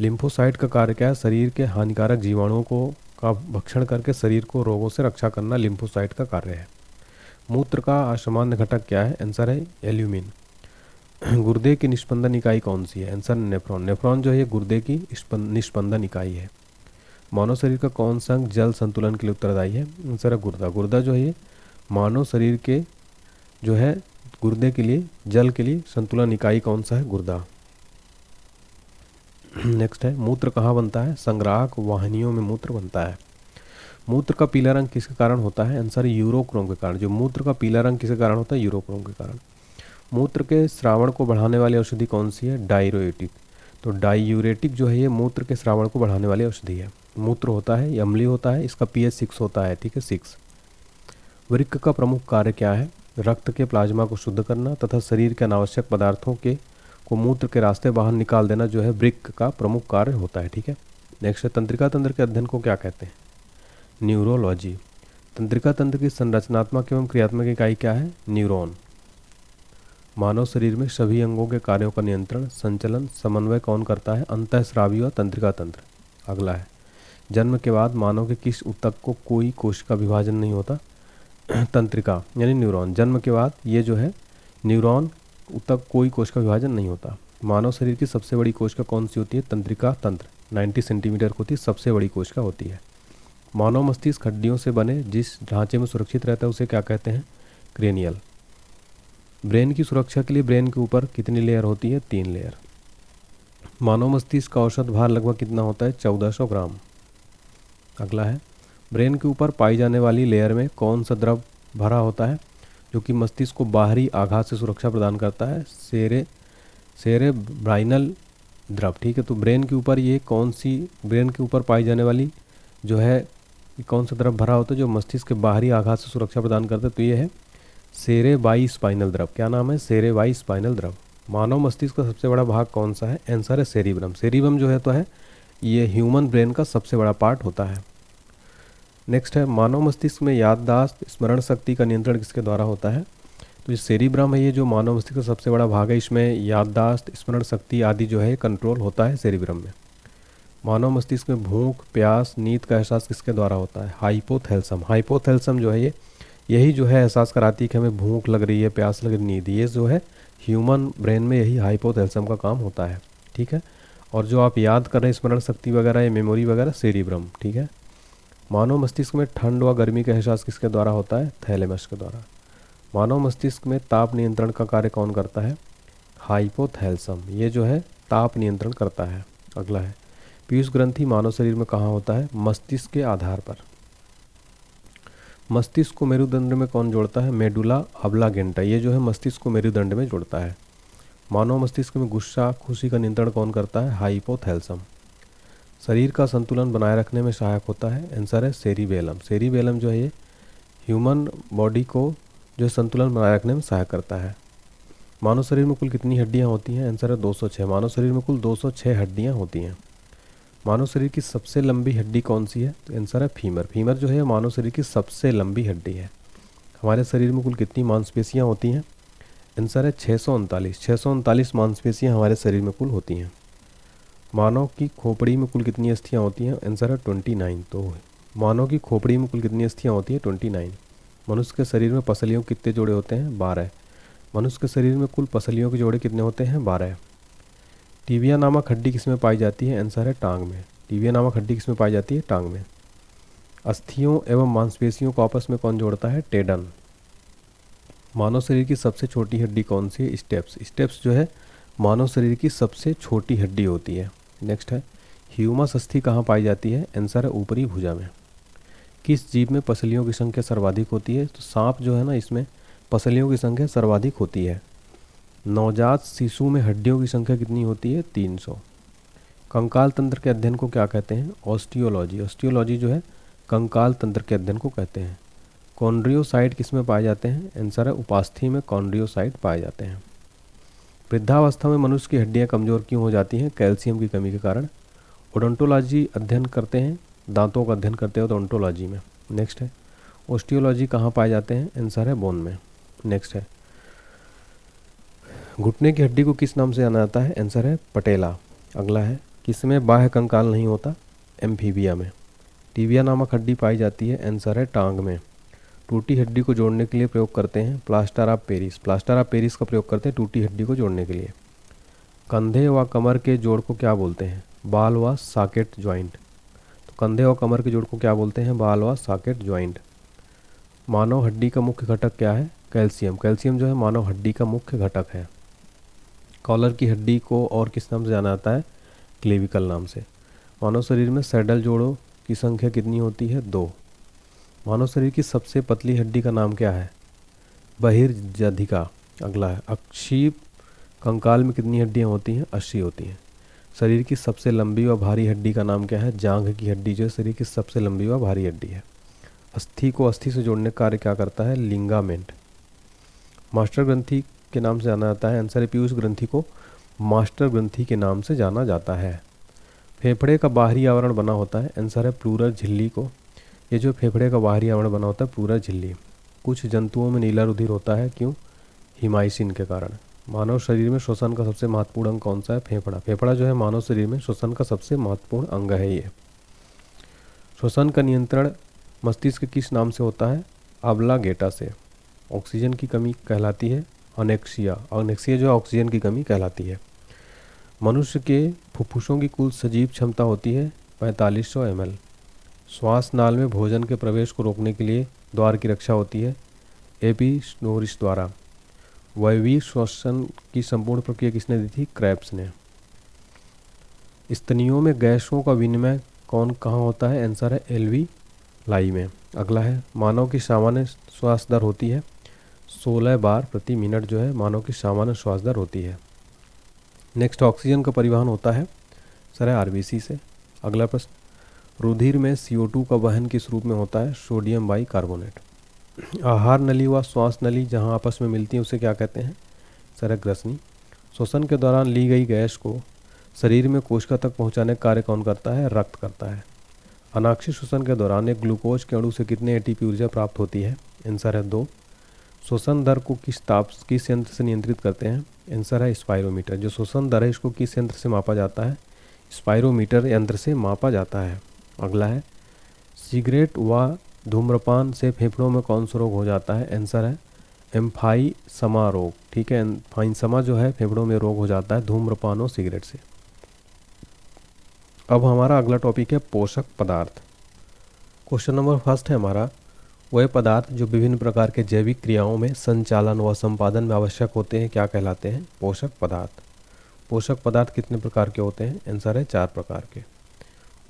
लिम्फोसाइट का कार्य क्या है? शरीर के हानिकारक जीवाणुओं को का भक्षण करके शरीर को रोगों से रक्षा करना लिम्फोसाइट का कार्य है। मूत्र का असामान्य घटक क्या है? आंसर है एल्यूमिन। गुर्दे की निस्पंदन इकाई कौन सी है? Answer nephron. नेफ्रॉन जो है गुर्दे की निस्पंदन इकाई है। मानव शरीर का कौन सा अंग जल संतुलन के लिए उत्तरदायी है? आंसर है गुर्दा। गुर्दा जो है ये मानव शरीर के जो है गुर्दे के लिए जल के लिए संतुलन इकाई कौन सा है? गुर्दा। नेक्स्ट है मूत्र कहाँ बनता है? संग्राहक वाहिनियों में मूत्र बनता है। मूत्र का पीला रंग किसके कारण होता है? आंसर है यूरोक्रोम के कारण। जो मूत्र का पीला रंग किसके कारण होता है? यूरोक्रोम के कारण। मूत्र के स्रावण को बढ़ाने वाली औषधि कौन सी है? डाययूरेटिक। तो डाययूरेटिक जो है ये मूत्र के स्रावण को बढ़ाने वाली औषधि है। मूत्र होता है, अम्लीय होता है, इसका pH 6 होता है। ठीक है, 6। वृक्क का प्रमुख कार्य क्या है? रक्त के प्लाज्मा को शुद्ध करना तथा शरीर के अनावश्यक पदार्थों को मूत्र के रास्ते बाहर निकाल देना जो है वृक्क का प्रमुख कार्य होता है। ठीक है। नेक्स्ट है तंत्रिका तंत्र के अध्ययन को क्या कहते हैं? न्यूरोलॉजी। तंत्रिका तंत्र की संरचनात्मक एवं क्रियात्मक इकाई क्या है? न्यूरॉन। मानव शरीर में सभी अंगों के कार्यों का नियंत्रण, संचलन, समन्वय कौन करता है? अंतःस्रावी और तंत्रिका तंत्र। अगला है जन्म के बाद मानव के किस ऊतक को कोई कोशिका विभाजन नहीं होता? तंत्रिका यानी न्यूरॉन। जन्म के बाद ये जो है न्यूरॉन ऊतक कोई कोशिका विभाजन नहीं होता। मानव शरीर की सबसे बड़ी कोशिका कौन सी होती है? तंत्रिका तंत्र। 90 सेंटीमीटर होती है, सबसे बड़ी कोशिका होती है। मानव मस्तिष्क हड्डियों से बने जिस ढांचे में सुरक्षित रहता है उसे क्या कहते हैं? क्रेनियल। ब्रेन की सुरक्षा के लिए ब्रेन के ऊपर कितनी लेयर होती है? 3 लेयर। मानव मस्तिष्क का औसत भार लगभग कितना होता है? 1400 ग्राम। अगला है ब्रेन के ऊपर पाई जाने वाली लेयर में कौन सा द्रव भरा होता है जो कि मस्तिष्क को बाहरी आघात से सुरक्षा प्रदान करता है? सेरेब्राइनल द्रव। ठीक है, तो ब्रेन के ऊपर ये कौन सी ब्रेन के ऊपर पाई जाने वाली जो है कौन सा द्रव भरा होता है जो मस्तिष्क के बाहरी आघात से सुरक्षा प्रदान करता है? तो ये है सेरेबाई स्पाइनल द्रव। क्या नाम है? सेरेबाई स्पाइनल द्रव। मानव मस्तिष्क का सबसे बड़ा भाग कौन सा है? आंसर है सेरिब्रम। सेरिब्रम जो है तो है ये ह्यूमन ब्रेन का सबसे बड़ा पार्ट होता है। नेक्स्ट है मानव मस्तिष्क में याददाश्त स्मरण शक्ति का नियंत्रण किसके द्वारा होता है? तो ये सेरिब्रम है, ये जो मानव मस्तिष्क का सबसे बड़ा भाग है, इसमें याददाश्त स्मरण शक्ति आदि जो है कंट्रोल होता है सेरिब्रम में। मानव मस्तिष्क में भूख प्यास नींद का एहसास किसके द्वारा होता है? हाइपोथैलेमस। हाइपोथैलेमस जो है यही जो है एहसास कराती है कि हमें भूख लग रही है, प्यास लग रही है, नींद, ये जो है ह्यूमन ब्रेन में यही हाइपोथैलेमस का काम होता है। ठीक है, और जो आप याद कर रहे हैं स्मरण शक्ति वगैरह या मेमोरी वगैरह, सेरिब्रम। ठीक है, मानव मस्तिष्क में ठंड व गर्मी का एहसास किसके द्वारा होता है? थैलेमस के द्वारा। मानव मस्तिष्क में ताप नियंत्रण का कार्य कौन करता है? हाइपोथैलेमस, ये जो है ताप नियंत्रण करता है। अगला है पीयूष ग्रंथि मानव शरीर में कहाँ होता है? मस्तिष्क के आधार पर। मस्तिष्क को मेरुदंड में कौन जोड़ता है? मेडुला ऑब्लांगेटा, ये जो है मस्तिष्क को मेरुदंड में जोड़ता है। मानव मस्तिष्क में गुस्सा खुशी का नियंत्रण कौन करता है? हाइपोथैलेमस। शरीर का संतुलन बनाए रखने में सहायक होता है? आंसर है सेरिबेलम। सेरिबेलम जो है ये ह्यूमन बॉडी को जो संतुलन बनाए रखने में सहायक करता है। मानव शरीर में कुल कितनी हड्डियां होती हैं? आंसर है 206। मानव शरीर में कुल 206 हड्डियां होती हैं। मानव शरीर की सबसे लंबी हड्डी कौन सी है? तो आंसर है फीमर। फीमर जो है मानव शरीर की सबसे लंबी हड्डी है। हमारे शरीर में कुल कितनी मांसपेशियां होती हैं? आंसर है 639। 639 मांसपेशियां हमारे शरीर में कुल होती हैं। मानव की खोपड़ी में कुल कितनी अस्थियां होती हैं? आंसर है 29। तो मानव की खोपड़ी में कुल कितनी अस्थियां होती हैं? 29। मनुष्य के शरीर में पसलियों के कितने जोड़े होते हैं? 12। मनुष्य के शरीर में कुल पसलियों के जोड़े कितने होते हैं? 12। टीबिया नामक हड्डी किसमें पाई जाती है? आंसर है टांग में। टीबिया नामक हड्डी किसमें पाई जाती है? टांग में। अस्थियों एवं मांसपेशियों को आपस में कौन जोड़ता है? टेंडन। मानव शरीर की सबसे छोटी हड्डी कौन सी है? स्टेप्स। स्टेप्स जो है मानव शरीर की सबसे छोटी हड्डी होती है। नेक्स्ट है ह्यूमस अस्थि कहाँ पाई जाती है? आंसर है ऊपरी भुजा में। किस जीव में पसलियों की संख्या सर्वाधिक होती है? तो सांप जो है ना, इसमें पसलियों की संख्या सर्वाधिक होती है। नवजात शिशु में हड्डियों की संख्या कितनी होती है? 300। कंकाल तंत्र के अध्ययन को क्या कहते हैं? ऑस्टियोलॉजी। ऑस्टियोलॉजी जो है कंकाल तंत्र के अध्ययन को कहते हैं। कॉन्ड्रियोसाइट किस में पाए जाते हैं? आंसर है उपास्थि में कॉन्ड्रियोसाइट पाए जाते हैं। वृद्धावस्था में मनुष्य की हड्डियां कमजोर क्यों हो जाती हैं? कैल्शियम की कमी के कारण। ओडोंटोलॉजी अध्ययन करते हैं, दांतों का अध्ययन करते हो तो ओडोंटोलॉजी में। नेक्स्ट है ऑस्टियोलॉजी कहाँ पाए जाते हैं? आंसर है बोन में। नेक्स्ट है घुटने की हड्डी को किस नाम से जाना जाता है? आंसर है पटेला। अगला है किसमें बाह्य कंकाल नहीं होता? एम्फीबिया में। टीबिया नामक हड्डी पाई जाती है? आंसर है टांग में। टूटी हड्डी को जोड़ने के लिए प्रयोग करते हैं plaster of Paris. Plaster of Paris का प्रयोग करते हैं टूटी हड्डी को जोड़ने के लिए। कंधे व कमर के जोड़ को क्या बोलते हैं? बाल व सॉकेट ज्वाइंट। तो कंधे और कमर के जोड़ को क्या बोलते हैं? बाल व सॉकेट ज्वाइंट। मानव हड्डी का मुख्य घटक क्या है? कैल्शियम। कैल्शियम जो है मानव हड्डी का मुख्य घटक है। कॉलर की हड्डी को और किस नाम से जाना जाता है? क्लेविकल नाम से। मानव शरीर में सैडल जोड़ों की संख्या कितनी होती है? 2। मानव शरीर की सबसे पतली हड्डी का नाम क्या है? बहिर्जधिका। अगला है अक्षीय कंकाल में कितनी हड्डियां होती हैं? 80 होती हैं। शरीर की सबसे लंबी व भारी हड्डी का नाम क्या है? जांघ की हड्डी जो शरीर की सबसे लंबी व भारी हड्डी है। अस्थि को अस्थि से जोड़ने का कार्य क्या करता है? लिंगामेंट। मास्टर ग्रंथि के नाम से जाना जाता है? आंसर है पीयूष ग्रंथि को मास्टर ग्रंथि के नाम से जाना जाता है। फेफड़े का बाहरी आवरण बना होता है? आंसर है प्लूरल झिल्ली को। ये जो फेफड़े का बाहरी आवरण बना होता है प्लूरल झिल्ली। कुछ जंतुओं में नीला रुधिर होता है, क्यों? हिमाइसिन के कारण। मानव शरीर में श्वसन का सबसे महत्वपूर्ण अंग कौन सा है? फेफड़ा। फेफड़ा जो है मानव शरीर में श्वसन का सबसे महत्वपूर्ण अंग है। ये श्वसन का नियंत्रण मस्तिष्क किस नाम से होता है? ऑब्लांगेटा से। ऑक्सीजन की कमी कहलाती है अनेक्सिया। अनेक्सिया जो है ऑक्सीजन की कमी कहलाती है। मनुष्य के फुफ्फुसों की कुल सजीव क्षमता होती है 4500 ml। श्वास नाल में भोजन के प्रवेश को रोकने के लिए द्वार की रक्षा होती है एपिस्नोरिस द्वारा। वायवीय श्वसन की संपूर्ण प्रक्रिया किसने दी थी? क्रेब्स ने। स्तनियों में गैसों का विनिमय कहाँ होता है? आंसर है एल्विलाई में। अगला है मानव की सामान्य श्वास दर होती है 16 बार प्रति मिनट जो है मानव की सामान्य श्वास दर होती है। नेक्स्ट ऑक्सीजन का परिवहन होता है सर है आरबीसी से। अगला प्रश्न रुधिर में CO2 का वहन किस रूप में होता है? Sodium bicarbonate. आहार नली व श्वास नली जहां आपस में मिलती है उसे क्या कहते हैं? सर है ग्रसनी। श्वसन के दौरान ली गई गैस को शरीर में कोशिका तक पहुंचाने का कार्य कौन करता है? रक्त करता है। अनाक्षी श्वसन के दौरान एक ग्लूकोज के अणु से कितने एटीपी ऊर्जा प्राप्त होती है? आंसर है 2। श्वसन दर को किस यंत्र से नियंत्रित करते हैं? आंसर है स्पायरोमीटर। जो श्वसन दर है इसको किस यंत्र से मापा जाता है? स्पायरोमीटर यंत्र से मापा जाता है। अगला है, सिगरेट व धूम्रपान से फेफड़ों में कौन सा रोग हो जाता है? आंसर है एम्फाइसमा रोग। ठीक है, एम्फाइसमा जो है फेफड़ों में रोग हो जाता है धूम्रपान और सिगरेट से। अब हमारा अगला टॉपिक है पोषक पदार्थ। क्वेश्चन नंबर फर्स्ट है हमारा, वह पदार्थ जो विभिन्न प्रकार के जैविक क्रियाओं में संचालन व संपादन में आवश्यक होते हैं क्या कहलाते हैं? पोषक पदार्थ। पोषक पदार्थ कितने प्रकार के होते हैं? आंसर है 4 प्रकार के।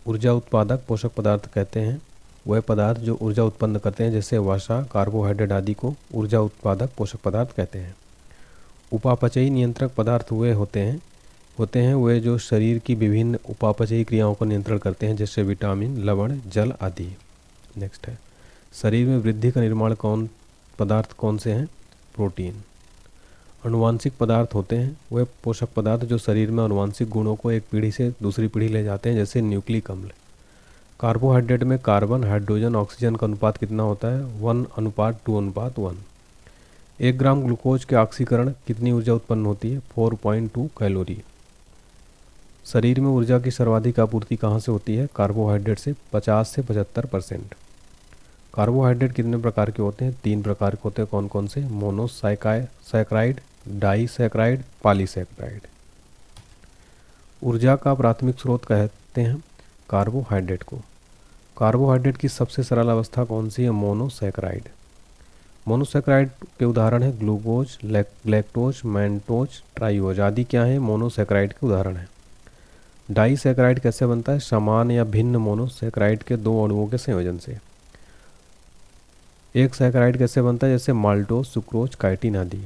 ऊर्जा उत्पादक पोषक पदार्थ कहते हैं वह पदार्थ जो ऊर्जा उत्पन्न करते हैं, जैसे वसा, कार्बोहाइड्रेट आदि को ऊर्जा उत्पादक पोषक पदार्थ कहते हैं। उपापचयी नियंत्रक पदार्थ वे होते हैं वे जो शरीर की विभिन्न उपापचयी क्रियाओं को नियंत्रण करते हैं, जैसे विटामिन, लवण, जल आदि। नेक्स्ट है, शरीर में वृद्धि का निर्माण पदार्थ कौन से हैं? प्रोटीन। अनुवांशिक पदार्थ होते हैं वे पोषक पदार्थ जो शरीर में अनुवांशिक गुणों को एक पीढ़ी से दूसरी पीढ़ी ले जाते हैं, जैसे न्यूक्लिक अम्ल। कार्बोहाइड्रेट में कार्बन, हाइड्रोजन, ऑक्सीजन का अनुपात कितना होता है? 1:2:1। 1 ग्राम ग्लूकोज के ऑक्सीकरण कितनी ऊर्जा उत्पन्न होती है? 4.2 कैलोरी। शरीर में ऊर्जा की सर्वाधिक आपूर्ति कहाँ से होती है? कार्बोहाइड्रेट से 50 से 75%। कार्बोहाइड्रेट कितने प्रकार के होते हैं? 3 प्रकार के होते हैं। कौन कौन से? Monosaccharide, disaccharide, polysaccharide. ऊर्जा का प्राथमिक स्रोत कहते हैं कार्बोहाइड्रेट को। कार्बोहाइड्रेट की सबसे सरल अवस्था कौन सी है? मोनोसैकराइड। मोनोसैकराइड के उदाहरण है ग्लूकोज, लैक्टोज, मैंटोज, ट्राइओज आदि क्या है? मोनोसैकराइड के उदाहरण है। डाइसैकराइड कैसे बनता है? समान या भिन्न मोनोसैकराइड के 2 अणुओं के संयोजन से। एक सैकराइड कैसे बनता है? जैसे माल्टोज, सुक्रोज, काइटिन आदि।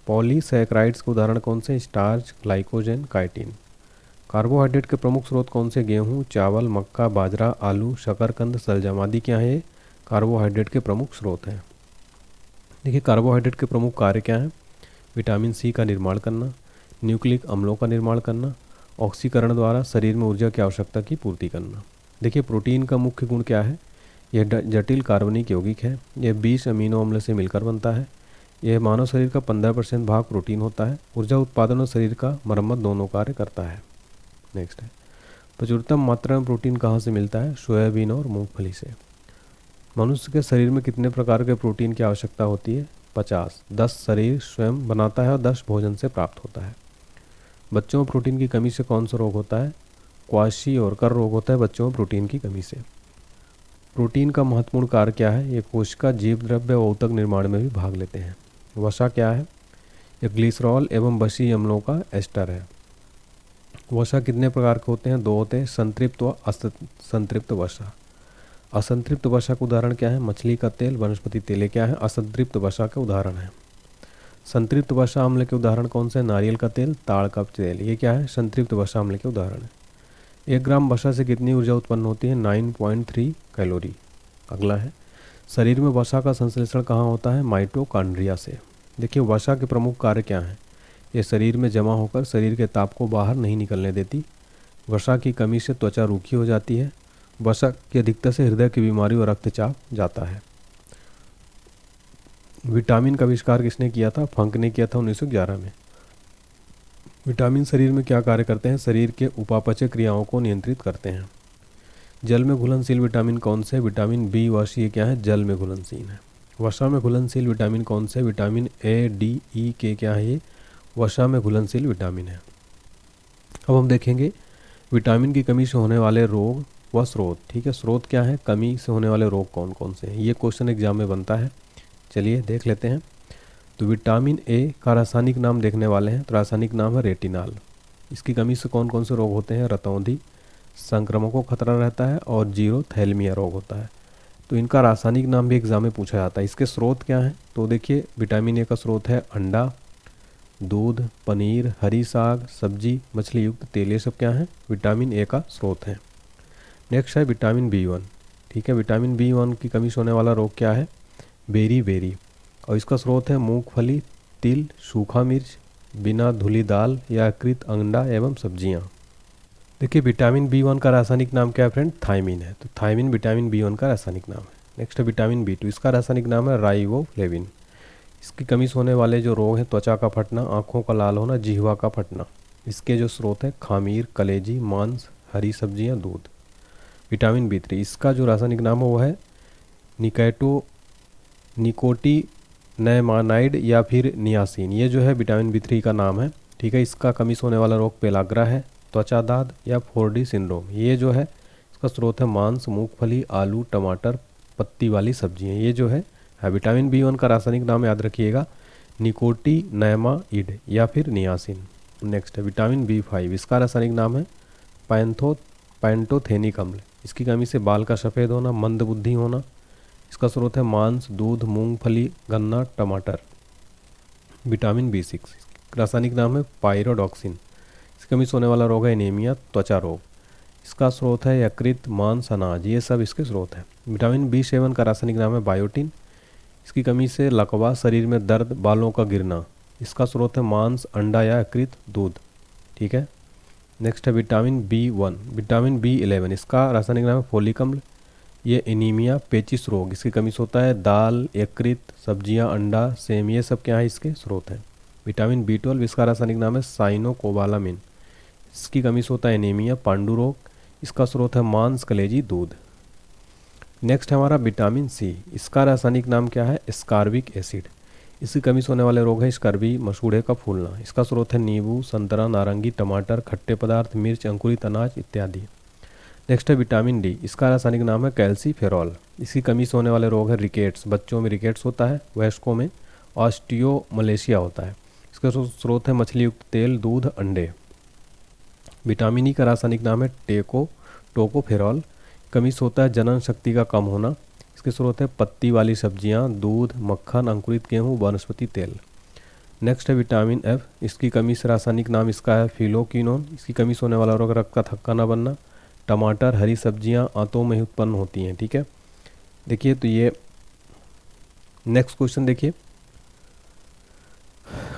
पॉलीसैकराइड्स के उदाहरण कौन से? Starch, glycogen, chitin. कार्बोहाइड्रेट के प्रमुख स्रोत कौन से? गेहूं, चावल, मक्का, बाजरा, आलू, शकरकंद, सलजम आदि क्या है? कार्बोहाइड्रेट के प्रमुख स्रोत हैं। देखिए, कार्बोहाइड्रेट के प्रमुख कार्य क्या हैं? विटामिन सी का निर्माण करना, न्यूक्लिक अम्लों का निर्माण करना, ऑक्सीकरण द्वारा शरीर में ऊर्जा की आवश्यकता की पूर्ति करना। देखिए, प्रोटीन का मुख्य गुण क्या है? यह जटिल कार्बनिक यौगिक है। यह 20 अमीनो अम्ल से मिलकर बनता है। यह मानव शरीर का 15% भाग प्रोटीन होता है। ऊर्जा उत्पादन और शरीर का मरम्मत दोनों कार्य करता है। नेक्स्ट है, प्रचुरतम मात्रा में प्रोटीन कहाँ से मिलता है? सोयाबीन और मूंगफली से। मनुष्य के शरीर में कितने प्रकार के प्रोटीन की आवश्यकता होती है? 50। 10 शरीर स्वयं बनाता है और 10 भोजन से प्राप्त होता है। बच्चों में प्रोटीन की कमी से कौन सा रोग होता है? क्वाशी और कर रोग होता है बच्चों में प्रोटीन की कमी से। प्रोटीन का महत्वपूर्ण कार्य क्या है? ये कोशिका जीव द्रव्य व ऊतक निर्माण में भी भाग लेते हैं। वसा क्या है? ये ग्लिसरॉल एवं बसी अम्लों का एस्टर है। वसा कितने प्रकार के होते हैं? 2 होते हैं, संतृप्त व असंतृप्त वसा। असंतृप्त वसा का उदाहरण क्या है? मछली का तेल, वनस्पति तेल क्या है? असंतृप्त वसा के उदाहरण है। संतृप्त वसा अम्ल के उदाहरण कौन से? नारियल का तेल, ताड़ का तेल, ये क्या है? संतृप्त वसा अम्ल के उदाहरण है। 1 ग्राम वसा से कितनी ऊर्जा उत्पन्न होती है? 9.3 कैलोरी। अगला है, शरीर में वसा का संश्लेषण कहाँ होता है? माइटोकॉन्ड्रिया से। देखिए, वसा के प्रमुख कार्य क्या हैं? ये शरीर में जमा होकर शरीर के ताप को बाहर नहीं निकलने देती। वसा की कमी से त्वचा रूखी हो जाती है। वसा की अधिकता से हृदय की बीमारी और रक्तचाप जाता है। विटामिन का आविष्कार किसने किया था? फंक ने किया था 1911 में। विटामिन शरीर में क्या कार्य करते हैं? शरीर के उपापचय क्रियाओं को नियंत्रित करते हैं। जल में घुलनशील विटामिन कौन से? विटामिन बी व सी क्या है? जल में घुलनशील है। वसा में घुलनशील विटामिन कौन से? विटामिन ए, डी, ई के क्या है? ये वसा में घुलनशील विटामिन है। अब हम देखेंगे विटामिन की कमी से होने वाले रोग व स्रोत। ठीक है, स्रोत क्या है? कमी से होने वाले रोग कौन कौन से हैं? ये क्वेश्चन एग्जाम में बनता है। चलिए देख लेते हैं। तो विटामिन ए का रासायनिक नाम देखने वाले हैं। तो रासायनिक नाम है रेटिनाल। इसकी कमी से कौन कौन से रोग होते हैं? रतौंधी, संक्रमण को खतरा रहता है और जीरोथैलेमिया रोग होता है। तो इनका रासायनिक नाम भी एग्जाम में पूछा जाता है। इसके स्रोत क्या हैं? तो देखिए, विटामिन ए का स्रोत है अंडा, दूध, पनीर, हरी साग, सब्जी, मछली युक्त तेल, ये सब क्या है? विटामिन ए का स्रोत है। नेक्स्ट है विटामिन B1। ठीक है, विटामिन B1 की कमी से होने वाला रोग क्या है? बेरी, और इसका स्रोत है मूंगफली, तिल, सूखा मिर्च, बिना धुली दाल या कृत अंडा एवं सब्जियां। देखिए विटामिन B1 का रासायनिक नाम क्या है फ्रेंड, थायमिन है। तो थायमिन विटामिन B1 का रासायनिक नाम है। नेक्स्ट है विटामिन B2, इसका रासायनिक नाम है राइबोफ्लेविन। इसकी कमी से होने वाले जो रोग हैं, त्वचा का फटना, आँखों का लाल होना, जिह्वा का फटना, इसके जो स्रोत हैं खामीर, कलेजी, मांस, हरी सब्जियां, दूध। विटामिन B3, इसका जो रासायनिक नाम है वो है निकोटिनैमाइड या फिर नियासिन। ये जो है विटामिन B3 का नाम है, ठीक है। इसका कमी से होने वाला रोग पेलाग्रा है, त्वचा दाद या 4D सिंड्रोम। ये जो है इसका स्रोत है मांस, मूंगफली, आलू, टमाटर, पत्ती वाली सब्जियां। ये जो है विटामिन B1 का रासायनिक नाम याद रखिएगा निकोटिनैमाइड या फिर नियासिन। नेक्स्ट है विटामिन B5, इसका रासायनिक नाम है पैंटोथेनिक अम्ल। इसकी कमी से बाल का सफ़ेद होना, मंदबुद्धि होना। इसका स्रोत है मांस, दूध, मूंगफली, गन्ना, टमाटर। विटामिन B6, रासायनिक नाम है पायरोडॉक्सिन। इसकी कमी से होने वाला रोग है एनीमिया, त्वचा रोग। इसका स्रोत है यकृत, मांस, अनाज। ये सब इसके स्रोत हैं। विटामिन B7 का रासायनिक नाम है बायोटिन। इसकी कमी से लकवा, शरीर में दर्द, बालों का गिरना। इसका स्रोत है मांस, अंडा या यकृत, दूध, ठीक है। नेक्स्ट है विटामिन B1, विटामिन B11, इसका रासायनिक नाम है फोलिक अम्ल। ये एनीमिया, पेचिस रोग, इसकी कमी से होता है। दाल, यकृत, सब्जियां, अंडा, सेम, ये सब क्या है इसके स्रोत हैं। विटामिन B12, इसका रासायनिक नाम है साइनोकोबालामिन। इसकी कमी से होता है एनीमिया, पांडु रोग। इसका स्रोत है मांस, कलेजी, दूध। नेक्स्ट है हमारा विटामिन C, इसका रासायनिक नाम क्या है, स्कारबिक एसिड। इसकी कमी से होने वाले रोग है स्कर्वी, मसूड़े का फूलना। इसका स्रोत है नींबू, संतरा, नारंगी, टमाटर, खट्टे पदार्थ, मिर्च, अंकुरित अनाज इत्यादि। नेक्स्ट है विटामिन D, इसका रासायनिक नाम है कैल्सीफेरॉल। इसकी कमी से होने वाले रोग है रिकेट्स, बच्चों में रिकेट्स होता है, वयस्कों में ऑस्टियोमलेशिया होता है। इसका स्रोत है मछली युक्त तेल, दूध, अंडे। विटामिन E का रासायनिक नाम है टोकोफेरॉल। कमी से होता है जनन शक्ति का कम होना। इसके स्रोत है पत्ती वाली सब्जियां, दूध, मक्खन, अंकुरित गेहूँ, वनस्पति तेल। नेक्स्ट है विटामिन F, इसकी कमी से रासायनिक नाम इसका है फिलोक्विनोन। इसकी कमी से होने वाला रोग रक्त का थक्का न बनना। टमाटर, हरी सब्जियां आंतों में ही उत्पन्न होती हैं, ठीक है। देखिए तो ये नेक्स्ट क्वेश्चन देखिए,